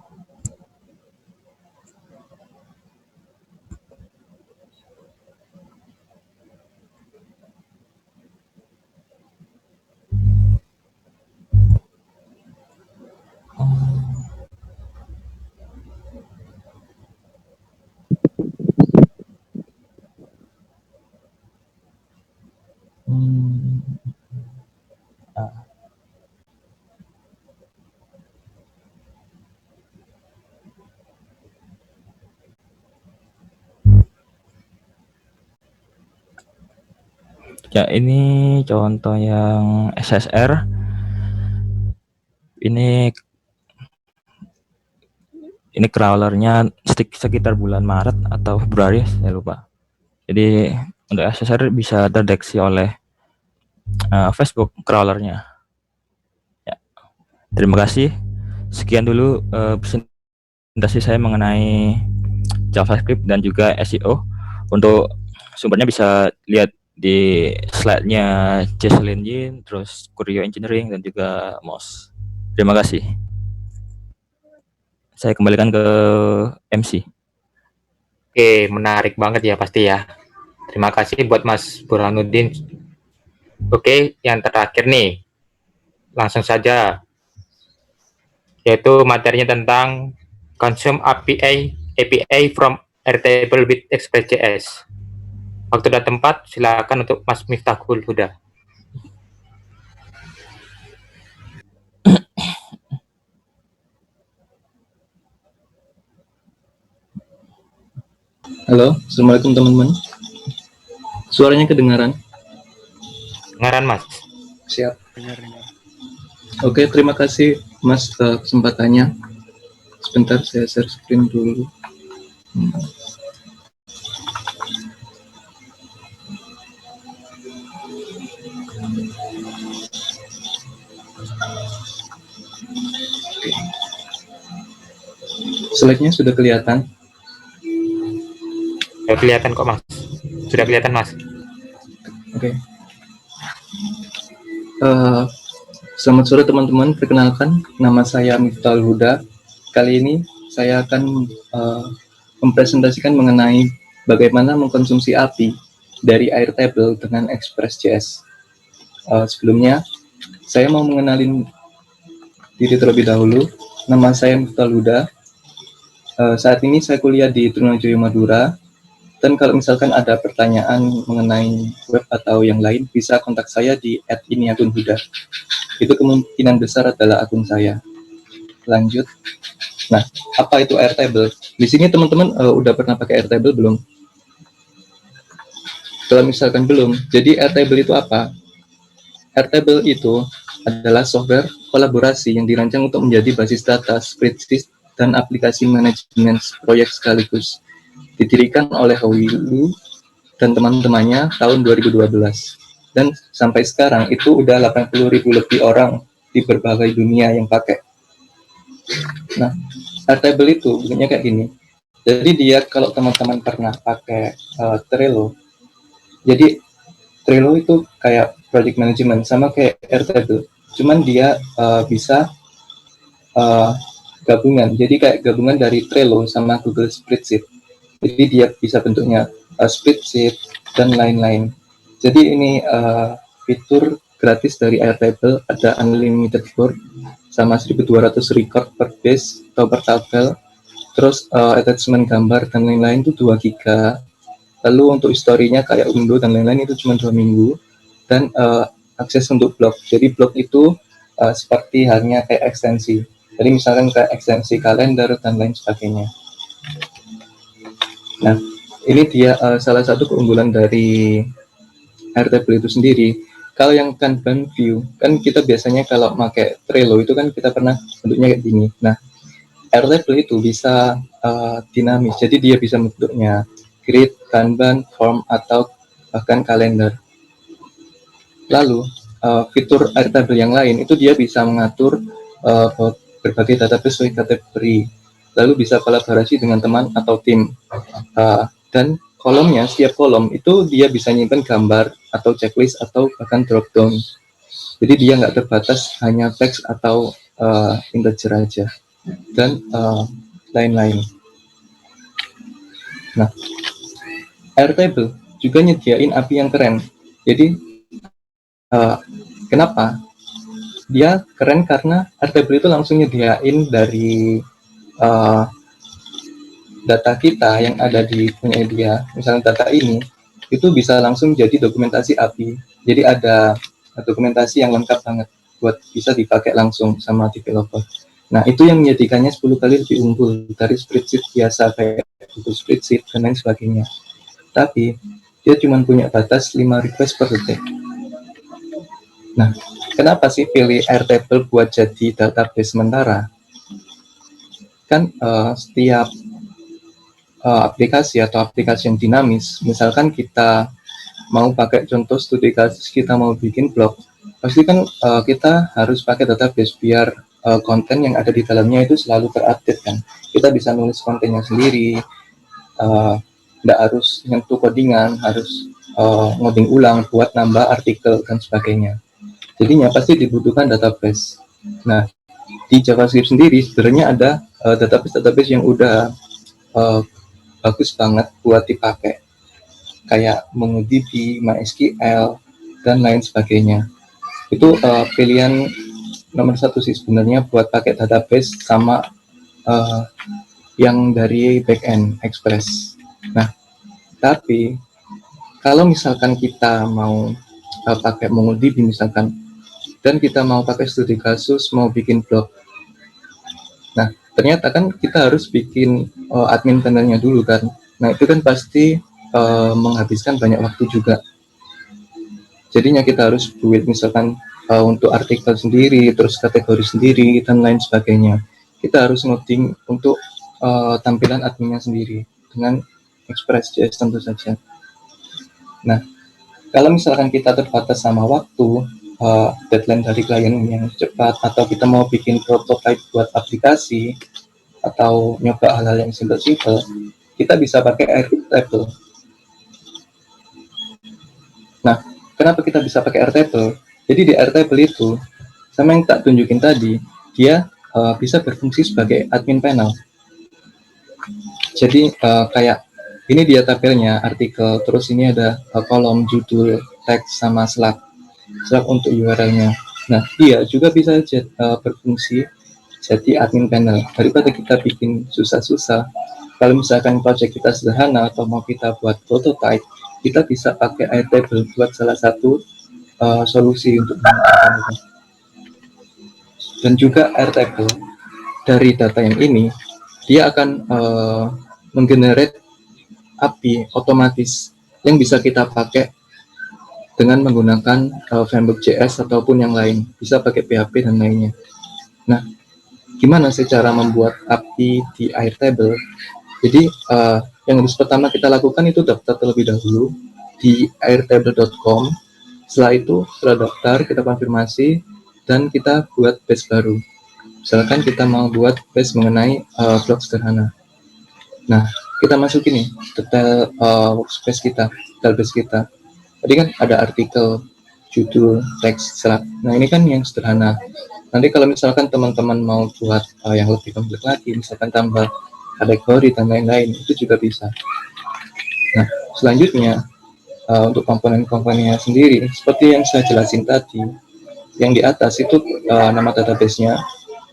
ya, ini contoh yang SSR. Ini crawlernya sekitar bulan Maret atau Februari, saya lupa. Jadi untuk SSR bisa terdeteksi oleh Facebook crawlernya. Ya, terima kasih. Sekian dulu presentasi saya mengenai JavaScript dan juga SEO. Untuk sumbernya bisa lihat di slide-nya JSON Engine, terus Curio Engineering, dan juga Moz. Terima kasih. Saya kembalikan ke MC. Oke, menarik banget ya pasti ya. Terima kasih buat Mas Burhanuddin. Oke, yang terakhir nih, langsung saja, yaitu materinya tentang Consume API from Airtable with Express.js. Waktu dan tempat silakan untuk Mas Miftahul Huda. Halo, Assalamualaikum teman-teman. Suaranya kedengaran? Dengaran Mas. Siap. Oke, terima kasih Mas kesempatannya. Sebentar saya share screen dulu. Oke. Slide-nya sudah kelihatan? Sudah kelihatan kok Mas. Sudah kelihatan Mas. Oke. Selamat sore teman-teman. Perkenalkan, nama saya Miftahul Huda. Kali ini saya akan mempresentasikan mengenai bagaimana mengkonsumsi API dari Airtable dengan Express.js. Sebelumnya, saya mau mengenalin diri terlebih dahulu. Nama saya Miftah Huda. Saat ini saya kuliah di Trunojoyo Madura. Dan kalau misalkan ada pertanyaan mengenai web atau yang lain, bisa kontak saya di @iniakunhuda. Itu kemungkinan besar adalah akun saya. Lanjut. Nah, apa itu Airtable? Di sini teman-teman udah pernah pakai Airtable belum? Kalau misalkan belum, jadi Airtable itu apa? Airtable itu adalah software kolaborasi yang dirancang untuk menjadi basis data, spreadsheet, dan aplikasi manajemen proyek sekaligus. Didirikan oleh Howie Liu dan teman-temannya tahun 2012. Dan sampai sekarang itu udah 80.000 lebih orang di berbagai dunia yang pakai. Nah, Airtable itu bentuknya kayak gini. Jadi dia kalau teman-teman pernah pakai Trello, jadi Trello itu kayak project management sama kayak Airtable. Cuman dia bisa gabungan. Jadi kayak gabungan dari Trello sama Google Spreadsheet. Jadi dia bisa bentuknya spreadsheet dan lain-lain. Jadi ini fitur gratis dari Airtable, ada unlimited board sama 1200 record per base atau per tabel. Terus attachment gambar dan lain-lain itu 2 GB. Lalu untuk historinya kayak Undo dan lain-lain itu cuma 2 minggu. Dan akses untuk blog. Jadi blog itu seperti halnya kayak ekstensi. Jadi misalkan kayak ekstensi kalender dan lain sebagainya. Nah, ini dia salah satu keunggulan dari Airtable itu sendiri. Kalau yang Kanban view, kan kita biasanya kalau pakai Trello itu kan kita pernah bentuknya kayak gini. Nah, Airtable itu bisa dinamis, jadi dia bisa bentuknya grid, Kanban, form, atau bahkan kalender. Lalu, fitur Airtable yang lain itu dia bisa mengatur berbagai database sesuai kategori. Lalu bisa kolaborasi dengan teman atau tim. Dan kolomnya, setiap kolom itu dia bisa nyimpen gambar atau checklist atau bahkan drop down. Jadi dia nggak terbatas hanya teks atau integer aja. Dan lain-lain. Nah, Airtable juga nyediain API yang keren. Jadi kenapa? Dia keren karena Airtable itu langsung nyediain dari data kita yang ada di punya dia, misalnya data ini, itu bisa langsung jadi dokumentasi API. Jadi ada dokumentasi yang lengkap banget buat bisa dipakai langsung sama developer. Nah, itu yang menjadikannya 10 kali lebih unggul dari spreadsheet biasa kayak Google Spreadsheet dan lain sebagainya. Tapi, dia cuma punya batas 5 request per detik. Nah, kenapa sih pilih Airtable buat jadi database sementara? Kan setiap aplikasi atau aplikasi yang dinamis, misalkan kita mau pakai contoh studi kasus, kita mau bikin blog, pasti kan kita harus pakai database biar konten yang ada di dalamnya itu selalu terupdate kan. Kita bisa nulis kontennya sendiri, nggak harus nyentuh codingan, harus ngoding ulang buat nambah artikel dan sebagainya. Jadinya pasti dibutuhkan database. Nah, di JavaScript sendiri sebenarnya ada database yang udah bagus banget buat dipakai, kayak MongoDB, MySQL, dan lain sebagainya. Itu pilihan nomor 1 sih sebenarnya buat pakai database sama yang dari backend Express. Nah, tapi kalau misalkan kita mau pakai MongoDB misalkan, dan kita mau pakai studi kasus, mau bikin blog, nah ternyata kan kita harus bikin admin panelnya dulu kan. Nah itu kan pasti menghabiskan banyak waktu juga. Jadinya kita harus buat misalkan untuk artikel sendiri, terus kategori sendiri, dan lain sebagainya. Kita harus ngoding untuk tampilan adminnya sendiri dengan Express.js tentu saja. Nah, kalau misalkan kita terbatas sama waktu, deadline dari klien yang cepat, atau kita mau bikin prototype buat aplikasi, atau nyoba hal-hal yang simple-simple, kita bisa pakai Airtable. Nah, kenapa kita bisa pakai Airtable? Jadi di Airtable itu, sama yang tak tunjukin tadi, dia bisa berfungsi sebagai admin panel. Jadi kayak ini dia tabelnya, artikel, terus ini ada kolom judul, teks, sama Slack untuk URL-nya. Nah, dia juga bisa berfungsi jadi admin panel. Daripada kita bikin susah-susah, kalau misalkan project kita sederhana atau mau kita buat prototype, kita bisa pakai Airtable buat salah satu solusi untuk mengaturkan itu. Dan juga Airtable dari data yang ini, dia akan menggenerate API otomatis yang bisa kita pakai dengan menggunakan framework JS ataupun yang lain, bisa pakai PHP dan lainnya. Nah, gimana sih cara membuat API di Airtable? Jadi yang harus pertama kita lakukan itu daftar terlebih dahulu di airtable.com. Setelah itu, setelah daftar, kita konfirmasi dan kita buat base baru. Misalkan kita mau buat base mengenai blog sederhana. Nah, kita masukin nih detail workspace kita, detail base kita. Tadi kan ada artikel, judul, teks, serat. Nah, ini kan yang sederhana. Nanti kalau misalkan teman-teman mau buat yang lebih kompleks lagi, misalkan tambah kategori dan lain-lain, itu juga bisa. Nah, selanjutnya untuk komponen-komponennya sendiri, seperti yang saya jelasin tadi, yang di atas itu nama database-nya,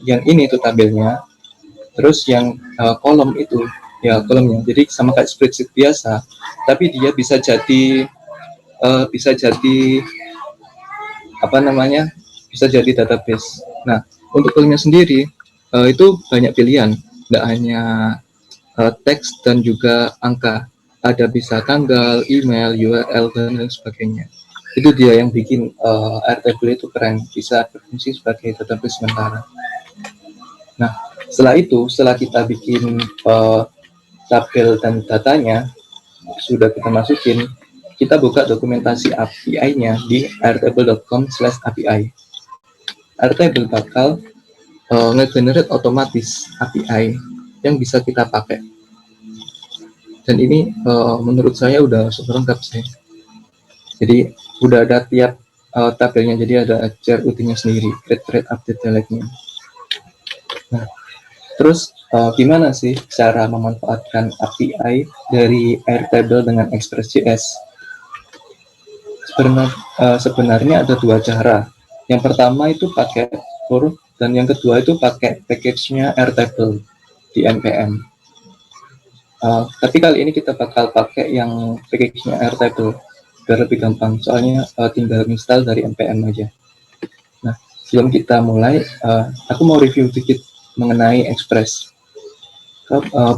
yang ini itu tabelnya, terus yang kolom itu ya kolomnya. Jadi sama kayak spreadsheet biasa, tapi dia bisa jadi apa namanya, bisa jadi database. Nah, untuk kolomnya sendiri itu banyak pilihan, nggak hanya teks dan juga angka, ada bisa tanggal, email, URL dan lain sebagainya. Itu dia yang bikin Airtable itu keren, bisa berfungsi sebagai database sementara. Nah, setelah kita bikin tabel dan datanya sudah kita masukin, kita buka dokumentasi API-nya di airtable.com/API. Airtable bakal nge-generate otomatis API yang bisa kita pakai. Dan ini menurut saya udah super lengkap sih. Jadi udah ada tiap tabelnya, jadi ada CRUT-nya sendiri, create, update, delete-nya. Nah, terus gimana sih cara memanfaatkan API dari Airtable dengan Express.js? Sebenarnya ada dua cara. Yang pertama itu pakai core, dan yang kedua itu pakai package-nya Airtable di npm. Tapi kali ini kita bakal pakai yang package-nya Airtable biar lebih gampang, soalnya tinggal install dari npm aja. Nah, sebelum kita mulai, aku mau review dikit mengenai Express.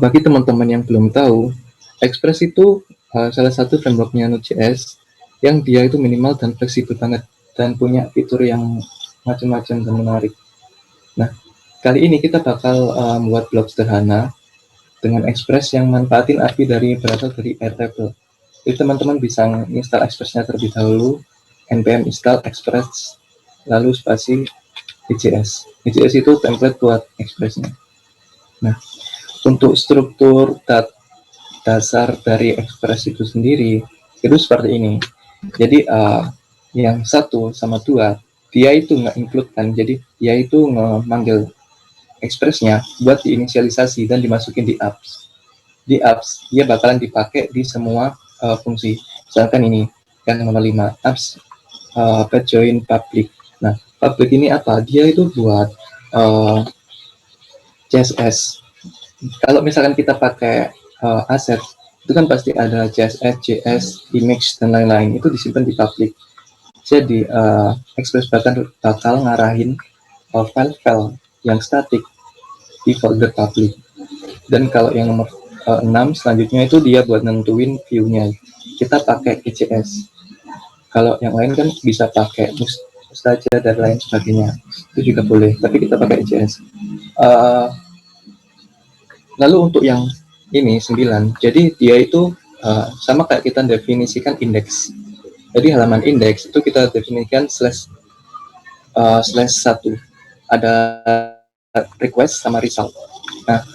Bagi teman-teman yang belum tahu, Express itu salah satu framework-nya Node.js yang dia itu minimal dan fleksibel banget dan punya fitur yang macam-macam dan menarik. Nah, kali ini kita bakal membuat blog sederhana dengan Express yang manfaatin API berasal dari Airtable. Jadi teman-teman bisa install Express-nya terlebih dahulu, npm install Express, lalu spasi EJS. EJS itu template buat Express-nya. Nah, untuk struktur dasar dari Express itu sendiri, itu seperti ini. Jadi yang 1 sama 2 dia itu nggak include kan, jadi dia itu memanggil Express-nya buat diinisialisasi dan dimasukin di apps. Di apps dia bakalan dipakai di semua fungsi. Misalkan ini yang nomor 5, apps page join public. Nah, public ini apa? Dia itu buat CSS. Kalau misalkan kita pakai aset, itu kan pasti ada CSS, JS, image, dan lain-lain. Itu disimpan di public. Jadi, Express bakal ngarahin file-file yang static di folder public. Dan kalau yang nomor 6, selanjutnya itu dia buat nentuin view-nya. Kita pakai EJS. Kalau yang lain kan bisa pakai saja dan lain sebagainya. Itu juga boleh, tapi kita pakai EJS. Lalu untuk yang ini 9, jadi dia itu sama kayak kita definisikan indeks. Jadi halaman indeks itu kita definisikan /1. Ada request sama result. Nah,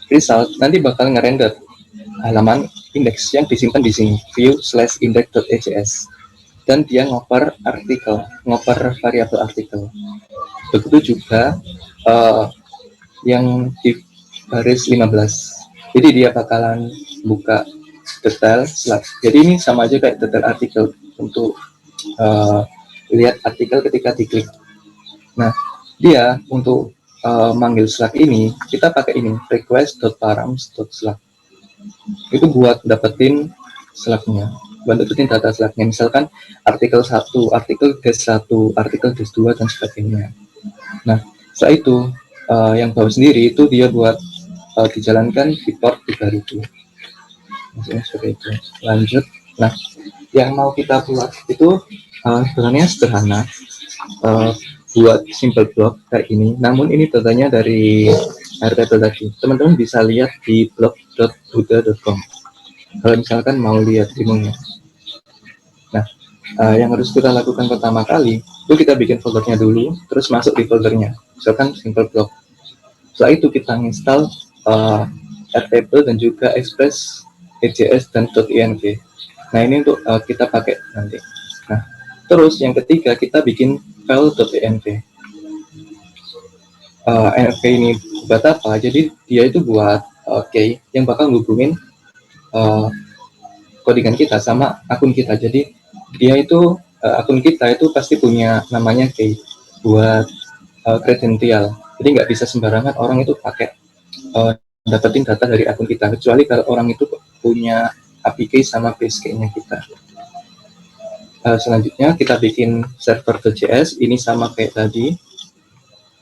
result nanti bakal ngerender halaman indeks yang disimpan di sini, view/index.ejs, dan dia ngoper artikel, ngoper variabel artikel. Begitu juga yang di baris 15. Jadi dia bakalan buka detail slide. Jadi ini sama aja kayak detail artikel untuk lihat artikel ketika diklik. Nah, dia untuk manggil Slack ini, kita pakai ini, request.params.slack. Itu buat dapetin Slack-nya, buat dapetin data Slack-nya. Misalkan artikel 1, artikel des 1, artikel des 2, dan sebagainya. Nah, setelah itu, yang bawah sendiri itu dia buat dijalankan di port 3000. Maksudnya seperti itu. Lanjut. Nah, yang mau kita buat itu sebenarnya sederhana. Buat simple blog kayak ini, namun ini datanya dari Airtable tadi. Teman-teman bisa lihat di blog.huda.com kalau misalkan mau lihat demonya. Nah, yang harus kita lakukan pertama kali itu kita bikin foldernya dulu, terus masuk di foldernya, misalkan simple blog. Setelah itu kita install Airtable dan juga Express, EJS, dan .env. Nah, ini untuk kita pakai nanti. Nah, terus yang ketiga kita bikin file.env. env ini buat apa? Jadi dia itu buat key yang bakal ngubungin codingan kita sama akun kita. Jadi dia itu akun kita itu pasti punya namanya key buat kredensial. Jadi nggak bisa sembarangan orang itu pakai dapetin data dari akun kita, kecuali kalau orang itu punya API key sama base key-nya kita. Selanjutnya kita bikin server.js, ini sama kayak tadi,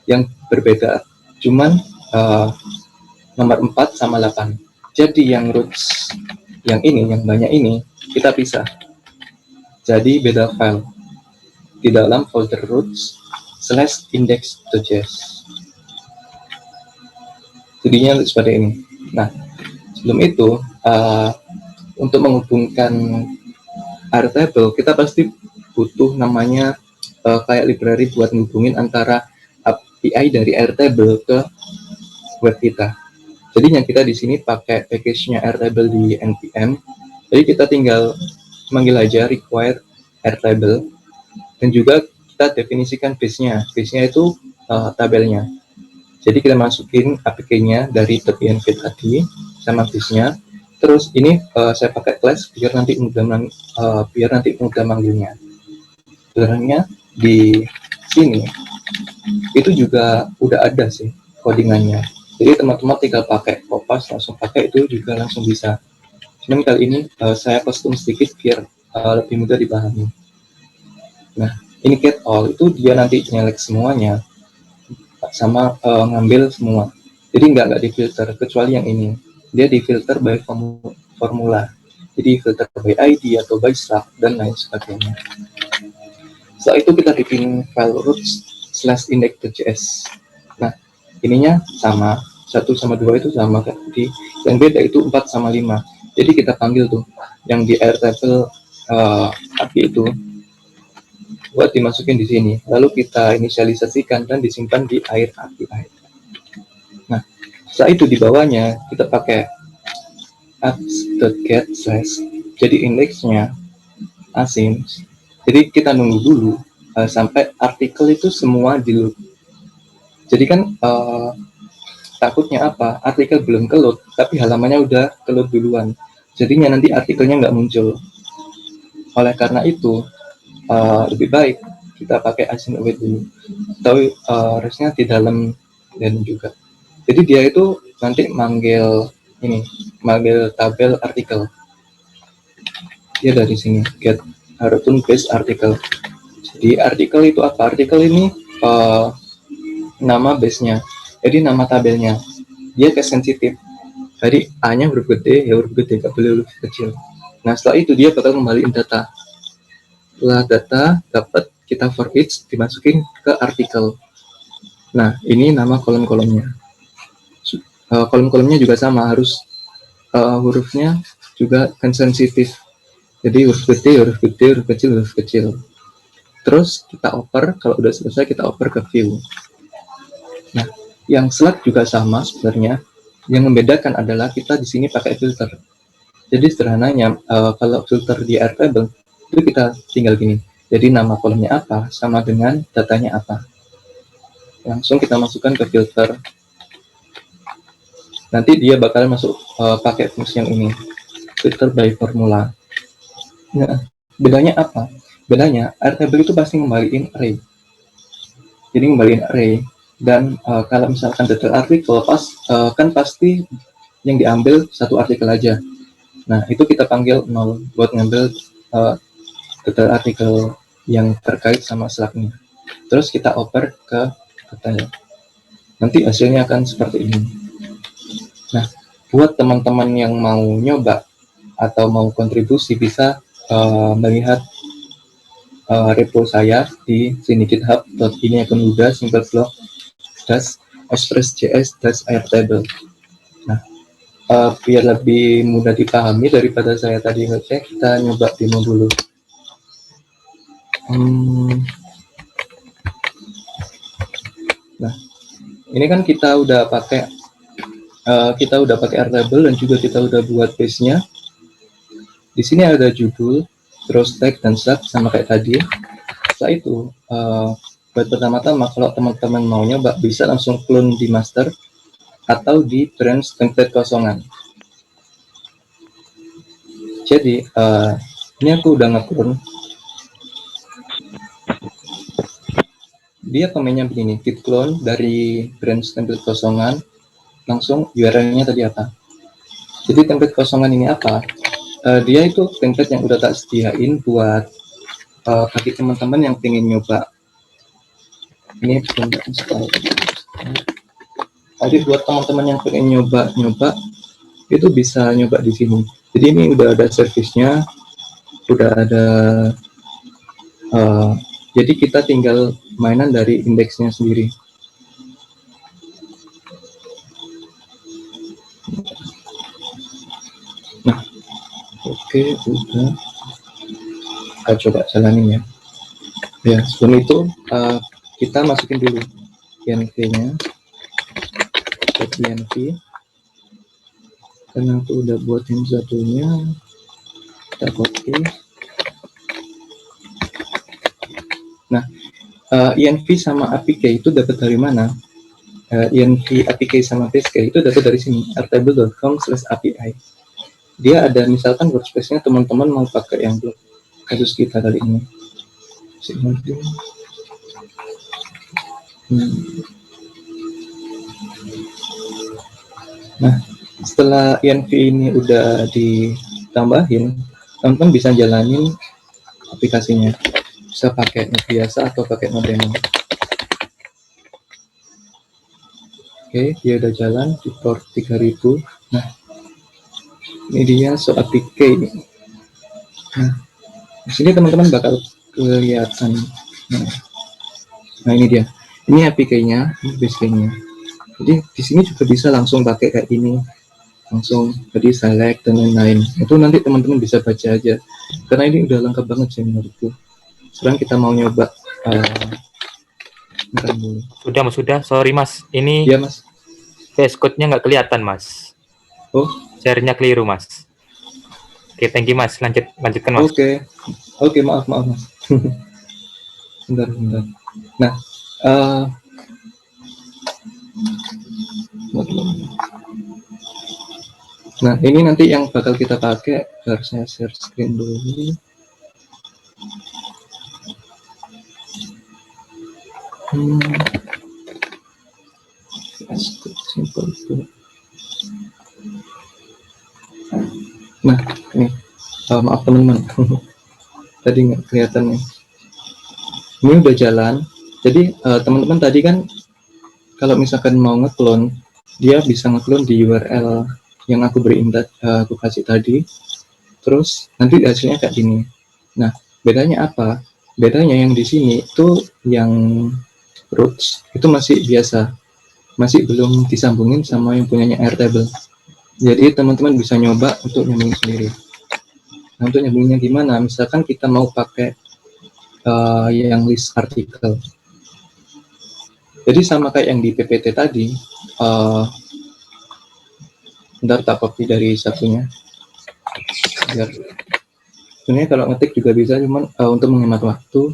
yang berbeda, cuman nomor 4 sama 8. Jadi yang roots, yang ini, yang banyak ini, kita pisah. Jadi beda file. Di dalam folder roots /index.js. Jadinya seperti ini. Nah, sebelum itu, untuk menghubungkan Airtable, kita pasti butuh namanya kayak library buat menghubungin antara API dari Airtable ke web kita. Jadi yang kita di sini pakai package-nya Airtable di npm. Jadi kita tinggal manggil aja require Airtable, dan juga kita definisikan base-nya. Base-nya itu tabelnya. Jadi kita masukin APK-nya dari .env tadi sama base-nya. Terus ini saya pakai class biar nanti mudah manggilnya. Sebenarnya di sini itu juga udah ada sih codingannya. Jadi teman-teman tinggal pakai Kopas, langsung pakai itu juga langsung bisa. Cuman kali ini saya custom sedikit biar lebih mudah dipahami. Nah, ini get all itu dia nanti nyelek semuanya sama ngambil semua. Jadi nggak difilter kecuali yang ini. Dia difilter by formula. Jadi filter by ID atau by Slack dan lain sebagainya. Setelah itu kita bikin file roots /index.js. Nah, ininya sama, 1 sama 2 itu sama. Jadi yang beda itu 4 sama 5. Jadi kita panggil tuh yang di Airtable API itu buat dimasukin di sini. Lalu kita inisialisasikan dan disimpan di air API. Nah, setelah itu di bawahnya kita pakai apps.get/, jadi indeksnya async. Jadi kita nunggu dulu sampai artikel itu semua di load. Jadi kan takutnya apa? Artikel belum ke-load, tapi halamannya udah ke-load duluan. Jadinya nanti artikelnya nggak muncul. Oleh karena itu lebih baik kita pakai async await dulu. Tapi harusnya di dalam dan juga. Jadi dia itu nanti manggil tabel artikel. Dia dari sini get return base artikel. Jadi artikel itu apa? Artikel ini nama base-nya. Jadi nama tabelnya. Dia case sensitif. Jadi A-nya huruf gede, ya huruf gede, nggak boleh huruf kecil. Nah, setelah itu dia bakal kembaliin data. Setelah data dapat, kita for each dimasukin ke artikel. Nah, ini nama kolom-kolomnya. Kolom-kolomnya juga sama, harus hurufnya juga kan sensitif. Jadi huruf gede, huruf gede, huruf kecil, huruf kecil. Terus kita oper, kalau udah selesai kita oper ke view. Nah, yang Slack juga sama sebenarnya. Yang membedakan adalah kita di sini pakai filter. Jadi sederhananya kalau filter di Airtable itu kita tinggal gini. Jadi nama kolomnya apa sama dengan datanya apa. Langsung kita masukkan ke filter. Nanti dia bakal masuk pakai fungsi yang ini, filter by formula. Nah, bedanya apa? bedanya Airtable itu pasti ngembaliin array. Jadi ngembaliin array, dan kalau misalkan detail artikel kan pasti yang diambil satu artikel aja. Nah, itu kita panggil null buat ngambil detail artikel yang terkait sama slug-nya. Terus kita oper ke detail. Nanti hasilnya akan seperti ini. Nah, buat teman-teman yang mau nyoba atau mau kontribusi bisa melihat repo saya di sini github.ini-akunhuda simpleblock-express.js-airtable. Nah, biar lebih mudah dipahami daripada saya tadi ngecek, kita nyoba demo dulu. Nah, ini kan kita udah pakai Airtable dan juga kita udah buat base-nya. Di sini ada judul, terus tag dan slug sama kayak tadi. Setelah itu, buat pertama-tama kalau teman-teman mau nyoba bisa langsung clone di master atau di branch template kosongan. Jadi ini aku udah nge-clone. Dia komennya begini, git clone dari branch template kosongan, langsung URL-nya tadi apa. Jadi template kosongan ini apa? Dia itu template yang udah tak sediain buat bagi teman-teman yang pengen nyoba. Ini jadi buat teman-teman yang pengen nyoba itu bisa nyoba di sini. Jadi ini udah ada servisnya, udah ada jadi kita tinggal mainan dari indeksnya sendiri. Nah, oke, udah. Kita coba jalanin ya. Ya, sebelum itu kita masukin dulu INV-nya. INV. Karena aku udah buat yang satunya, kita copy. Nah, INV sama APK itu dapat dari mana? INV, APK sama BaseK itu dapat dari sini, airtable.com/API. Dia ada misalkan workspace-nya teman-teman mau pakai yang blog. Kasus kita kali ini. Nah, setelah INV ini udah ditambahin, teman-teman bisa jalanin aplikasinya. Bisa pakai node biasa atau pakai node demo. Oke, dia udah jalan di port 3000. Nah, ini dia APK ini. Nah, di sini teman-teman bakal kelihatan. Nah, ini dia. Ini APK-nya, ini base-nya. Jadi di sini juga bisa langsung pakai kayak ini, langsung tadi select dan lain-lain. Itu nanti teman-teman bisa baca aja. Karena ini udah lengkap banget sih menurutku. Sekarang kita mau nyoba. Sudah. Sorry mas, ini ya mas. VS Code-nya nggak kelihatan mas. Oh, share-nya keliru mas. Oke, thank you mas. Lanjutkan mas. Oke, maaf mas. bentar. Nah, nah ini nanti yang bakal kita pakai. Harus saya share screen dulu. Nah, ini maaf teman-teman. Tadi nggak kelihatan nih. Ini udah jalan. Jadi teman-teman tadi kan kalau misalkan mau nge-clone, dia bisa nge-clone di URL yang aku beri aku kasih tadi. Terus nanti hasilnya kayak gini. Nah, bedanya apa? Bedanya yang di sini itu yang roots itu masih biasa, masih belum disambungin sama yang punyanya Airtable. Jadi teman-teman bisa nyoba untuk nyambungin sendiri. Nah, untuk nyambunginnya gimana? Misalkan kita mau pakai yang list artikel. Jadi sama kayak yang di PPT tadi. Bentar, tak copy dari satunya. Biar sebenarnya kalau ngetik juga bisa, cuman untuk menghemat waktu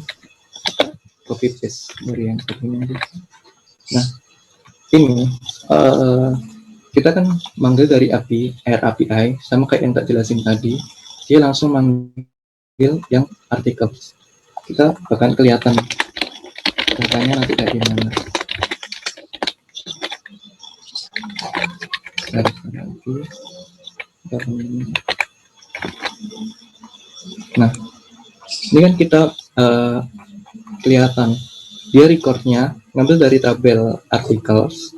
copy paste dari yang satunya. Nah, ini kita kan manggil dari API sama kayak yang tak jelasin tadi. Dia langsung manggil yang artikel. kita bahkan kelihatan datanya nanti kayak gimana. Nah, ini kan kita kelihatan dia recordnya ngambil dari tabel articles,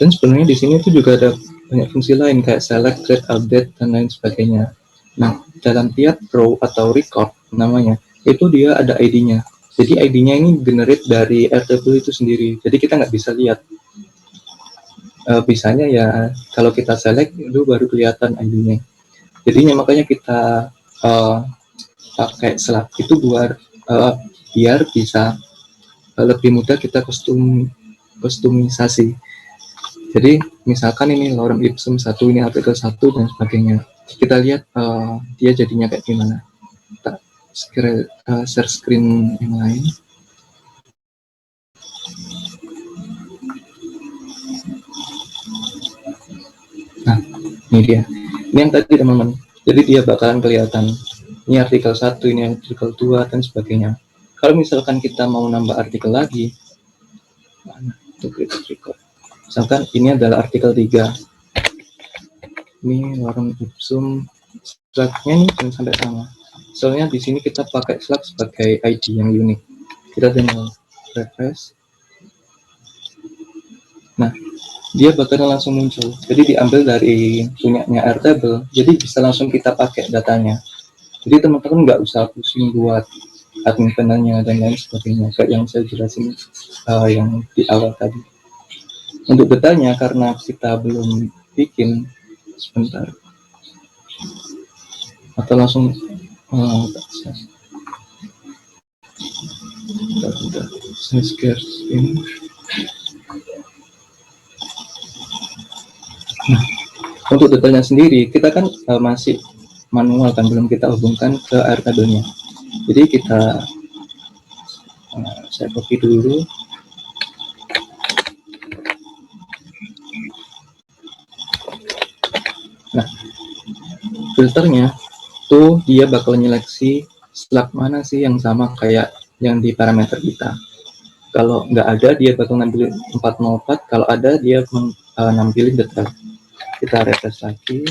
dan sebenarnya di sini tuh juga ada banyak fungsi lain kayak select, create, update, dan lain sebagainya. Nah, dalam tiap row atau record namanya itu dia ada ID-nya. Jadi ID-nya ini generate dari Airtable itu sendiri. Jadi kita nggak bisa lihat. Bisanya ya kalau kita select itu baru kelihatan ID-nya. Jadinya makanya kita pakai Slack itu buat biar bisa lebih mudah kita kustomisasi. Jadi misalkan ini lorem ipsum 1, ini artikel 1 dan sebagainya. Kita lihat dia jadinya kayak gimana. Kita share screen yang lain. Nah, ini dia. Ini yang tadi teman-teman. Jadi dia bakalan kelihatan. Ini artikel 1, ini artikel 2, dan sebagainya. Kalau misalkan kita mau nambah artikel lagi, mana itu record. Misalkan ini adalah artikel 3. Ini lorem ipsum, Slack-nya ini jangan sampai sama. Soalnya di sini kita pakai Slack sebagai ID yang unik. Kita tinggal refresh. Nah, dia bakal langsung muncul. Jadi diambil dari punyanya Airtable, jadi bisa langsung kita pakai datanya. Jadi teman-teman nggak usah pusing buat admin panelnya dan lain sebagainya, kayak yang saya jelasin yang di awal tadi. Untuk detailnya karena kita belum bikin, sebentar. Atau langsung saya share ini. Nah, untuk detailnya sendiri kita kan masih manual kan, belum kita hubungkan ke Airtable-nya. Jadi kita saya copy dulu. Nah, filternya tuh dia bakal nyeleksi Slack mana sih yang sama kayak yang di parameter kita. Kalau nggak ada dia bakal ngambil 404, kalau ada dia nampilin detail. Kita refresh lagi.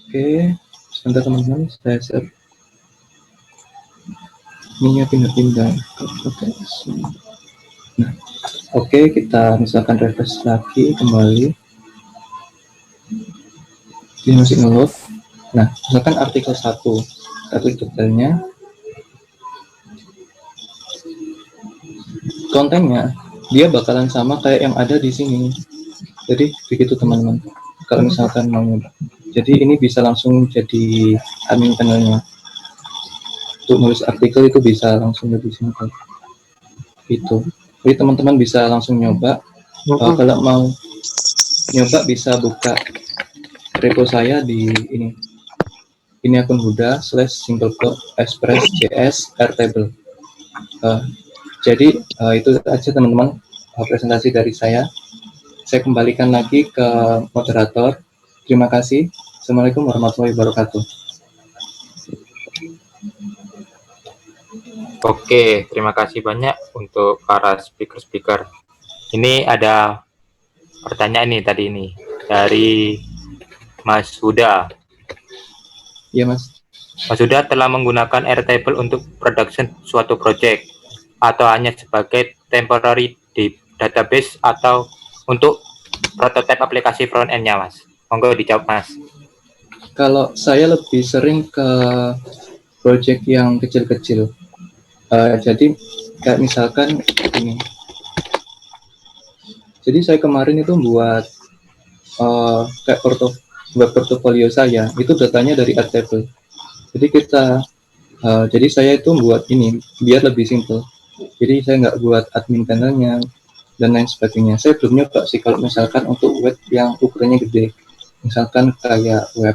Oke, sebentar teman-teman, saya share. Ini pindah-pindah. Nah, oke, kita misalkan refresh lagi kembali. Ini masih nge-load. Nah, misalkan artikel 1 detailnya, kontennya dia bakalan sama kayak yang ada di sini. Jadi begitu teman-teman. Kalau misalkan mau nyoba, jadi ini bisa langsung jadi admin panelnya. Untuk nulis artikel itu bisa langsung dari sini. Itu. Jadi teman-teman bisa langsung nyoba. Kalau mau nyoba bisa buka repo saya di ini. Ini akun Huda /simplecore/express.js Airtable. Jadi itu aja teman-teman presentasi dari saya. Saya kembalikan lagi ke moderator. Terima kasih. Assalamualaikum warahmatullahi wabarakatuh. Oke, terima kasih banyak untuk para speaker-speaker. Ini ada pertanyaan nih tadi ini dari Mas Huda. Iya, Mas. Mas Huda telah menggunakan Airtable untuk production suatu project atau hanya sebagai temporary database atau untuk prototype aplikasi front end-nya, Mas? Monggo dijawab, Mas. Kalau saya lebih sering ke project yang kecil-kecil. Jadi kayak misalkan ini. Jadi saya kemarin itu buat kayak web portofolio saya, itu datanya dari Airtable. Jadi jadi saya itu buat ini biar lebih simple. Jadi saya nggak buat admin panelnya dan lain sebagainya. Saya belum nyoba sih kalau misalkan untuk web yang ukurannya gede, misalkan kayak web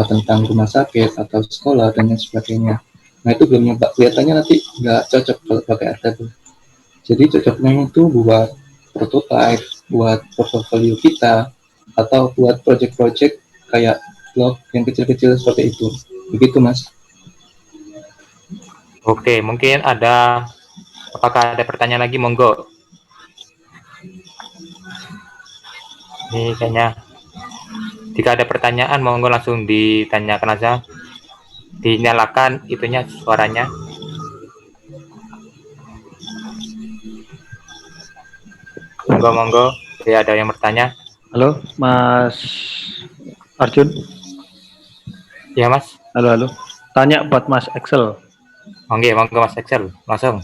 tentang rumah sakit atau sekolah dan lain sebagainya. Nah itu belum nyoba, kelihatannya nanti nggak cocok kalau pakai Airtable. Jadi cocoknya itu buat prototype, buat portfolio kita, atau buat project-project kayak blog yang kecil-kecil seperti itu. Begitu, Mas. Oke, mungkin apakah ada pertanyaan lagi? Monggo. Ini kayaknya, jika ada pertanyaan, monggo langsung ditanyakan aja. Dinyalakan itunya suaranya. Monggo. Ya, ada yang bertanya? Halo, Mas Arjun. Ya, Mas. Halo. Tanya buat Mas Excel. Monggo Mas Excel, langsung.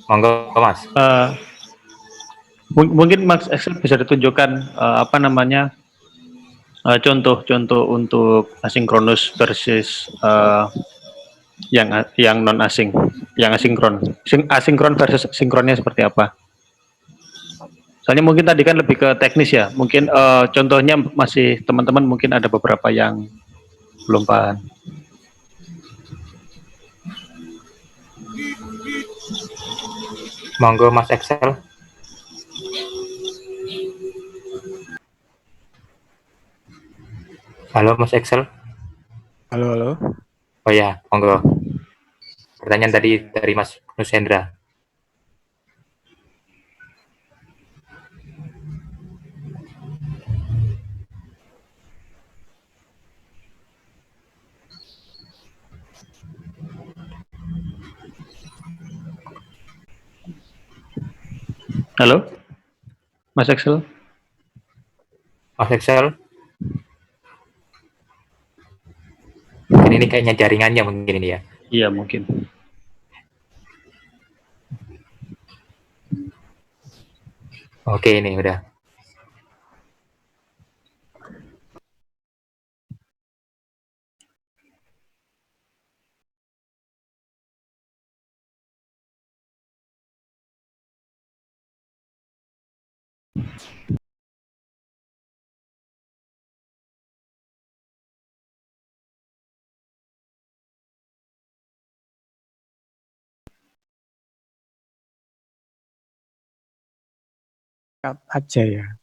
Monggo Mas. Mungkin Mas Excel bisa ditunjukkan contoh-contoh untuk asinkronus versus yang non asing, yang asinkron. Asinkron versus sinkronnya seperti apa? Soalnya mungkin tadi kan lebih ke teknis ya. Mungkin contohnya masih teman-teman mungkin ada beberapa yang belum paham. Monggo Mas Excel. Halo Mas Excel. Halo. Oh ya, monggo. Pertanyaan tadi dari Mas Nusendra. Halo, Mas Excel. Mas Excel. Ini kayaknya jaringannya mungkin ini ya. Iya mungkin. Oke, ini udah. Aja ya.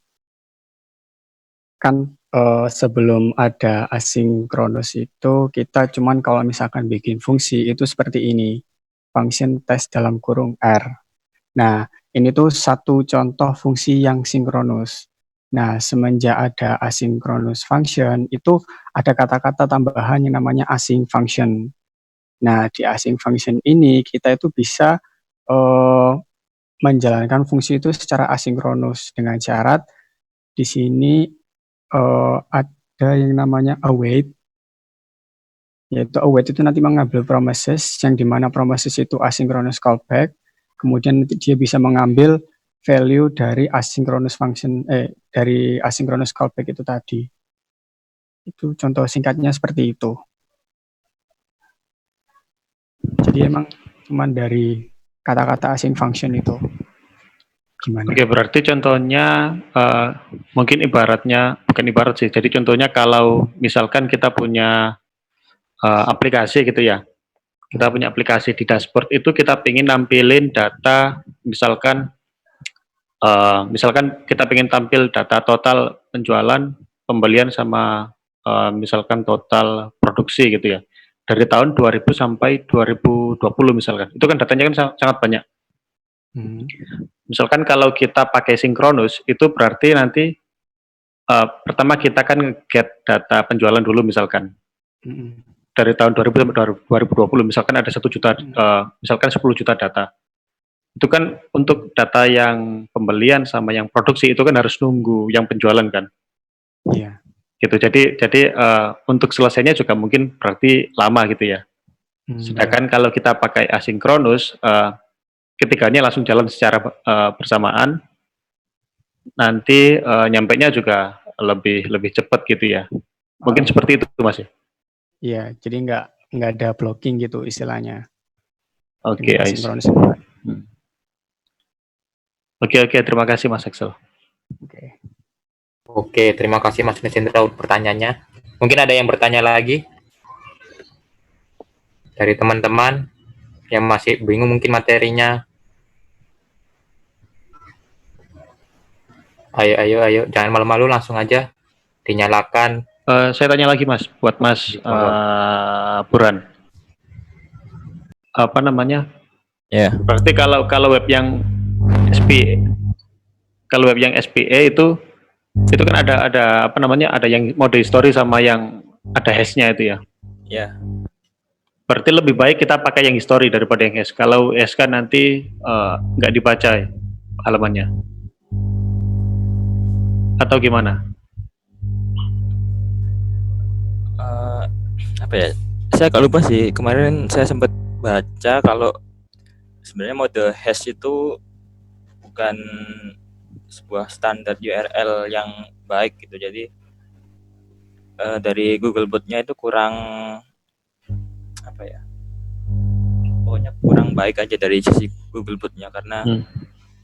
Kan sebelum ada asinkronus itu kita cuman kalau misalkan bikin fungsi itu seperti ini. Function test dalam kurung R. Nah, ini tuh satu contoh fungsi yang sinkronus. Nah, semenjak ada asynchronous function, itu ada kata-kata tambahan yang namanya async function. Nah, di async function ini kita itu bisa menjalankan fungsi itu secara asinkronus dengan syarat di sini ada yang namanya await, yaitu await itu nanti mengambil promises yang dimana promises itu asynchronous callback, kemudian nanti dia bisa mengambil value dari asynchronous function dari asynchronous callback itu tadi. Itu contoh singkatnya seperti itu. Jadi emang cuman dari kata-kata async function itu gimana? Oke, berarti contohnya mungkin bukan ibarat sih. Jadi contohnya kalau misalkan kita punya aplikasi gitu ya. Kita punya aplikasi di dashboard itu kita ingin nampilin data, misalkan kita ingin tampil data total penjualan, pembelian sama misalkan total produksi gitu ya. Dari tahun 2000 sampai 2020 misalkan. Itu kan datanya kan sangat banyak. Misalkan kalau kita pakai sinkronus, itu berarti nanti pertama kita kan get data penjualan dulu misalkan. Dari tahun 2000 sampai 2020 misalkan ada 1 juta, misalkan 10 juta data. Itu kan untuk data yang pembelian sama yang produksi itu kan harus nunggu yang penjualan kan. Iya. Gitu. Jadi untuk selesainya juga mungkin berarti lama gitu ya. Sedangkan kalau kita pakai asinkronus, ketiganya langsung jalan secara bersamaan, nanti nyampainya juga lebih cepat gitu ya. Mungkin seperti itu Mas ya. Iya, jadi nggak ada blocking gitu istilahnya. Oke, Oke, terima kasih Mas Excel. Oke, terima kasih Mas Nusendra untuk pertanyaannya. Mungkin ada yang bertanya lagi dari teman-teman yang masih bingung mungkin materinya. Ayo, jangan malu-malu, langsung aja dinyalakan. Saya tanya lagi Mas, buat Mas Buran. apa namanya? Ya, Berarti kalau web yang SPA, kalau web yang SPA itu kan ada apa namanya? Ada yang mode history sama yang ada hash-nya itu ya. ya. Berarti lebih baik kita pakai yang history daripada yang hash. Kalau hash kan nanti nggak dibaca ya, halamannya. Atau gimana? Eh, apa ya? Saya agak lupa sih. Kemarin saya sempat baca kalau sebenarnya mode hash itu bukan sebuah standar URL yang baik gitu. Jadi dari Googlebot-nya itu kurang apa ya? Pokoknya kurang baik aja dari sisi Googlebot-nya karena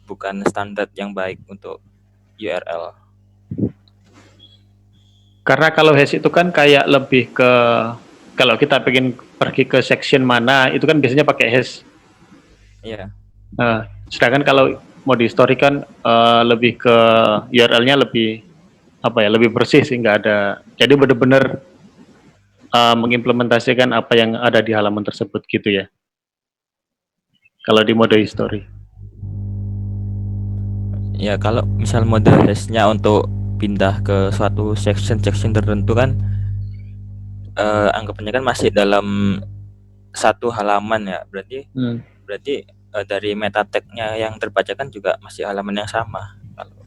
bukan standar yang baik untuk URL. Karena kalau hash itu kan kayak lebih ke kalau kita pengen pergi ke section mana itu kan biasanya pakai hash. Iya. Sedangkan kalau mode history kan lebih ke URL-nya lebih apa ya, lebih bersih sih, nggak ada. Jadi benar-benar mengimplementasikan apa yang ada di halaman tersebut gitu ya. Kalau di mode history. Ya kalau misal mode hash-nya untuk pindah ke suatu section tertentu kan anggapannya kan masih dalam satu halaman ya. Berarti dari meta tag-nya yang terbaca kan juga masih halaman yang sama. Kalau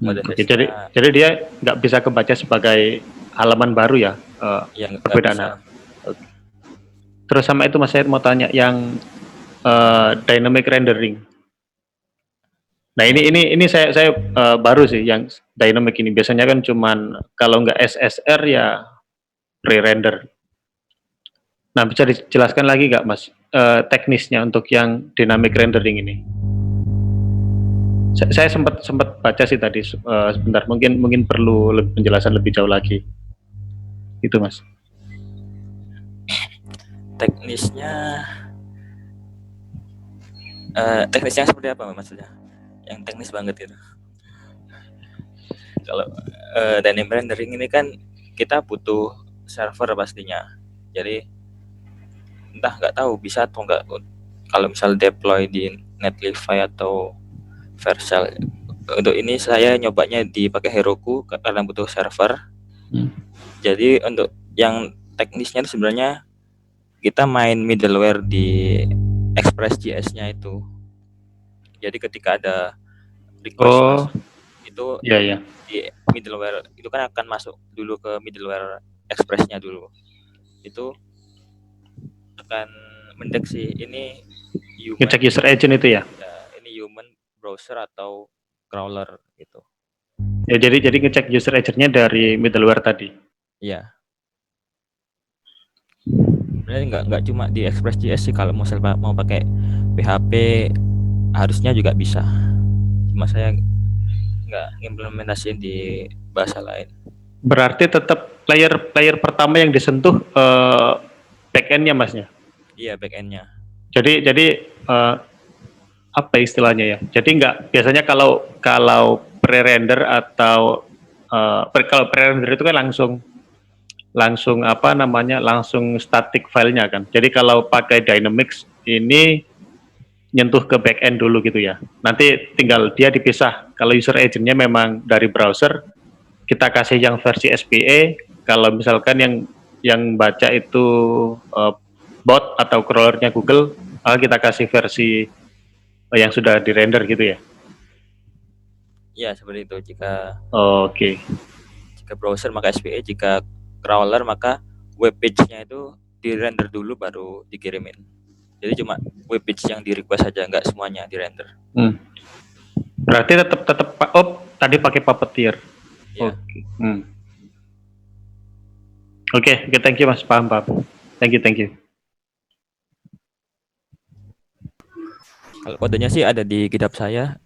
mode Oke, hash-nya jadi dia nggak bisa kebaca sebagai halaman baru ya, yang nggak perbedaan bisa. halaman. Oke. Terus sama itu Mas Said mau tanya yang dynamic rendering. Nah ini saya baru sih yang dynamic ini. Biasanya kan cuman kalau nggak SSR ya pre-render. Nah bisa dijelaskan lagi nggak Mas teknisnya untuk yang dynamic rendering ini? Saya sempat baca sih tadi sebentar. Mungkin perlu penjelasan lebih jauh lagi. Itu Mas. Teknisnya seperti apa maksudnya? Yang teknis banget gitu. Kalau dynamic rendering ini kan kita butuh server pastinya. Jadi entah nggak tahu bisa atau nggak kalau misal deploy di Netlify atau Vercel. Untuk ini saya nyobanya dipakai Heroku karena butuh server. Jadi untuk yang teknisnya itu sebenarnya kita main middleware di Express.js-nya itu. Jadi ketika ada request masuk, itu di middleware itu kan akan masuk dulu ke middleware Express-nya dulu. Itu akan mendeteksi ini human, ngecek user agent itu ya? Ya, ini human browser atau crawler gitu. Ya jadi ngecek user agent-nya dari middleware tadi. Iya. Sebenarnya nggak cuma di Express.js sih, kalau mau pakai PHP harusnya juga bisa. Cuma saya nggak implementasiin di bahasa lain. Berarti tetap layer pertama yang disentuh backend-nya Masnya? Iya, backend-nya. Jadi apa istilahnya ya? Jadi nggak biasanya kalau pre-render atau kalau pre-render itu kan langsung apa namanya langsung static filenya kan. Jadi kalau pakai Dynamics ini nyentuh ke backend dulu gitu ya. Nanti tinggal dia dipisah. Kalau user agentnya memang dari browser, kita kasih yang versi SPA. Kalau misalkan yang baca itu bot atau crawlernya Google, kita kasih versi yang sudah dirender gitu ya. Iya, seperti itu. Oke. Jika browser maka SPA, jika crawler maka web page-nya itu di-render dulu baru dikirimin. Jadi cuma web page yang di-request saja, nggak semuanya di-render. Berarti tetap tadi pakai Puppeteer. Ya. Oke, thank you Mas, paham. Thank you. Kalau kodenya sih ada di GitHub saya.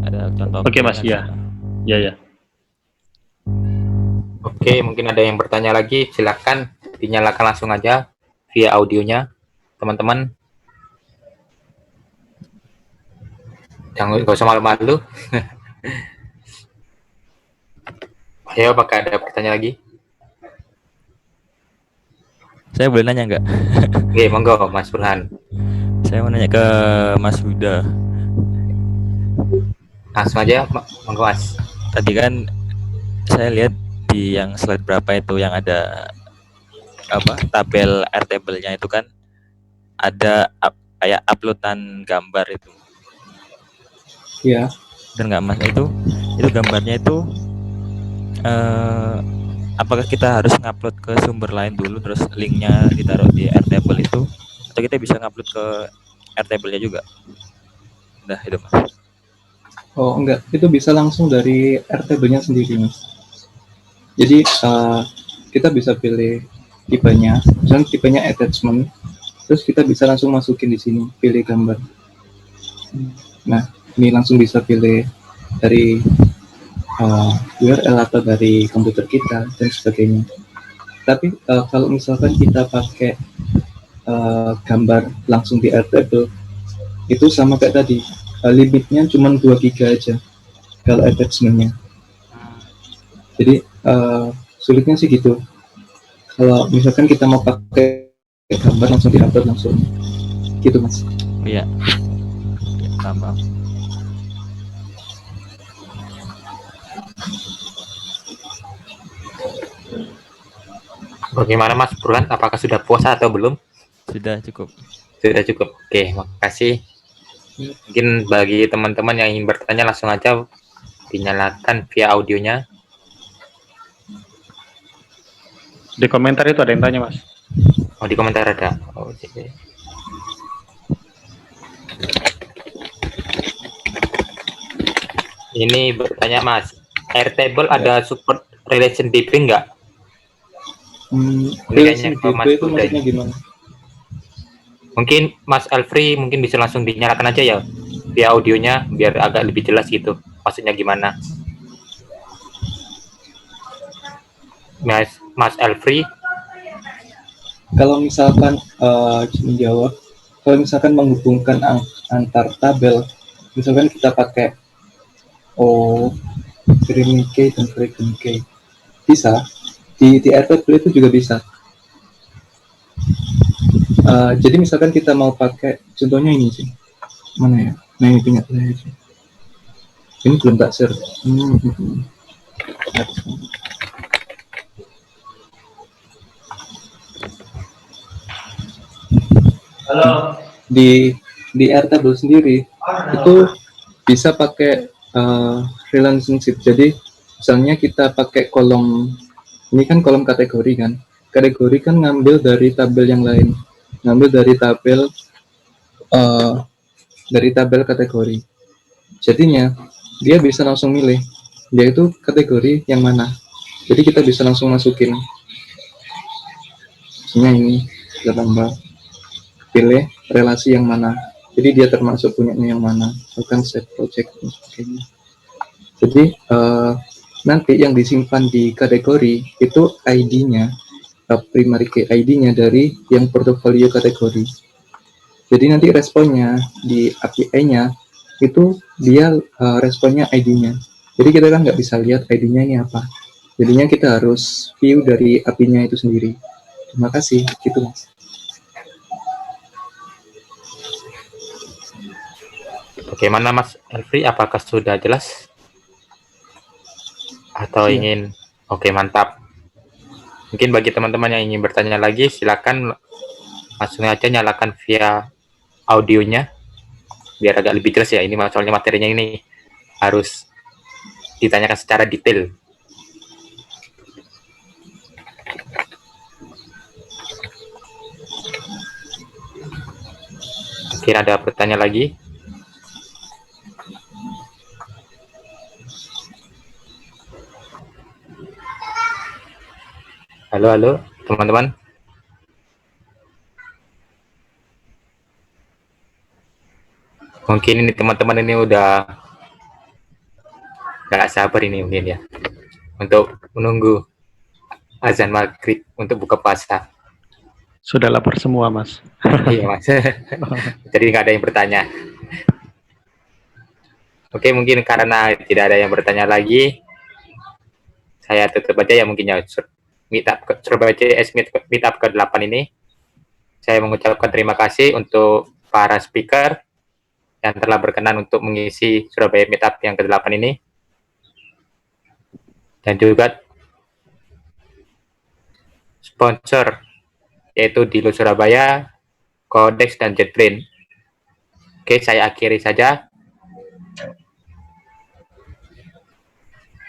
Ada contoh. Oke Mas, ya. Oke, mungkin ada yang bertanya lagi, silakan dinyalakan langsung aja via audionya, teman-teman. Jangan, nggak usah malu-malu. Ayo, apakah ada pertanyaan lagi? Saya boleh nanya nggak? Oke, monggo Mas Burhan. Saya mau nanya ke Mas Huda. Langsung aja, monggo Mas. Tadi kan saya lihat di yang slide berapa itu yang ada apa tabel airtable-nya itu kan ada kayak uploadan gambar itu. Ya, Dan nggak Mas itu gambarnya itu apakah kita harus ngupload ke sumber lain dulu terus linknya ditaruh di airtable itu atau kita bisa ngupload ke airtable-nya juga? Udah itu Mas. oh enggak, itu bisa langsung dari Airtable-nya sendiri, Mas. Jadi kita bisa pilih tipenya, misalnya tipenya attachment, terus kita bisa langsung masukin di sini, pilih gambar. Nah, ini langsung bisa pilih dari URL atau dari komputer kita dan sebagainya. Tapi kalau misalkan kita pakai gambar langsung di Airtable, itu sama kayak tadi, limitnya cuma 2 GB aja kalau attachment-nya. Jadi sulitnya sih gitu. Kalau misalkan kita mau pakai gambar langsung di-upload langsung, gitu Mas. Iya. Ya, tambah. Bagaimana Mas Burhan? Apakah sudah puas atau belum? Sudah cukup. Sudah cukup. Oke, makasih. Mungkin bagi teman-teman yang ingin bertanya langsung aja dinyalakan via audionya. Di komentar itu ada yang tanya, Mas. Oh, di komentar ada. Oh, oke. Ini bertanya Mas, Airtable ada support relation DB nggak? Relation kayaknya Mas DB itu udah maksudnya ini. gimana? Mungkin Mas Alfri mungkin bisa langsung dinyalakan aja ya via audionya biar agak lebih jelas gitu. Maksudnya gimana? Mas Alfri, Kalau misalkan menjawab, kalau misalkan menghubungkan antar tabel, misalkan kita pakai Grim K dan Freaking K, bisa di Airtable itu juga bisa. Jadi misalkan kita mau pakai, contohnya ini sih, mana ya? Nah ini punya saya sih. Ini belum tak share. Halo. Di Airtable sendiri itu bisa pakai relationship. Jadi misalnya kita pakai kolom, ini kan kolom kategori kan. Kategori kan ngambil dari tabel yang lain, ngambil dari tabel kategori. Jadinya dia bisa langsung milih dia itu kategori yang mana. Jadi kita bisa langsung masukin. Misalnya ini kita tambah, pilih relasi yang mana. Jadi dia termasuk punyanya yang mana, bukan set project dan sebagainya. Jadi nanti yang disimpan di kategori itu ID-nya, primary key ID-nya dari yang portofolio kategori. Jadi nanti responnya di API-nya itu dia responnya ID-nya. Jadi kita kan nggak bisa lihat ID-nya ini apa. Jadinya kita harus view dari API-nya itu sendiri. Terima kasih, gitu Mas. bagaimana Mas Alfri? Apakah sudah jelas? Atau Siap. ingin? Oke, mantap. Mungkin bagi teman-teman yang ingin bertanya lagi, silakan langsung aja nyalakan via audionya biar agak lebih jelas ya. Ini soalnya materinya ini harus ditanyakan secara detail. Mungkin ada pertanyaan lagi? Halo, teman-teman. Mungkin ini teman-teman ini udah gak sabar ini mungkin ya untuk menunggu azan maghrib untuk buka puasa. Sudah lapar semua, Mas. Iya Mas. Jadi nggak ada yang bertanya. Oke, mungkin karena tidak ada yang bertanya lagi, saya tutup aja ya mungkin ya. Surabaya JS Meetup ke-8 ini. Saya mengucapkan terima kasih untuk para speaker yang telah berkenan untuk mengisi Surabaya Meetup yang ke-8 ini. Dan juga sponsor, yaitu Dilo Surabaya, Codex, dan JetBrains. Oke, saya akhiri saja.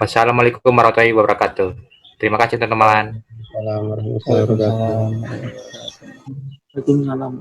Wassalamualaikum warahmatullahi wabarakatuh. Terima kasih teman-teman. Assalamualaikum warahmatullahi wabarakatuh. Waalaikumsalam.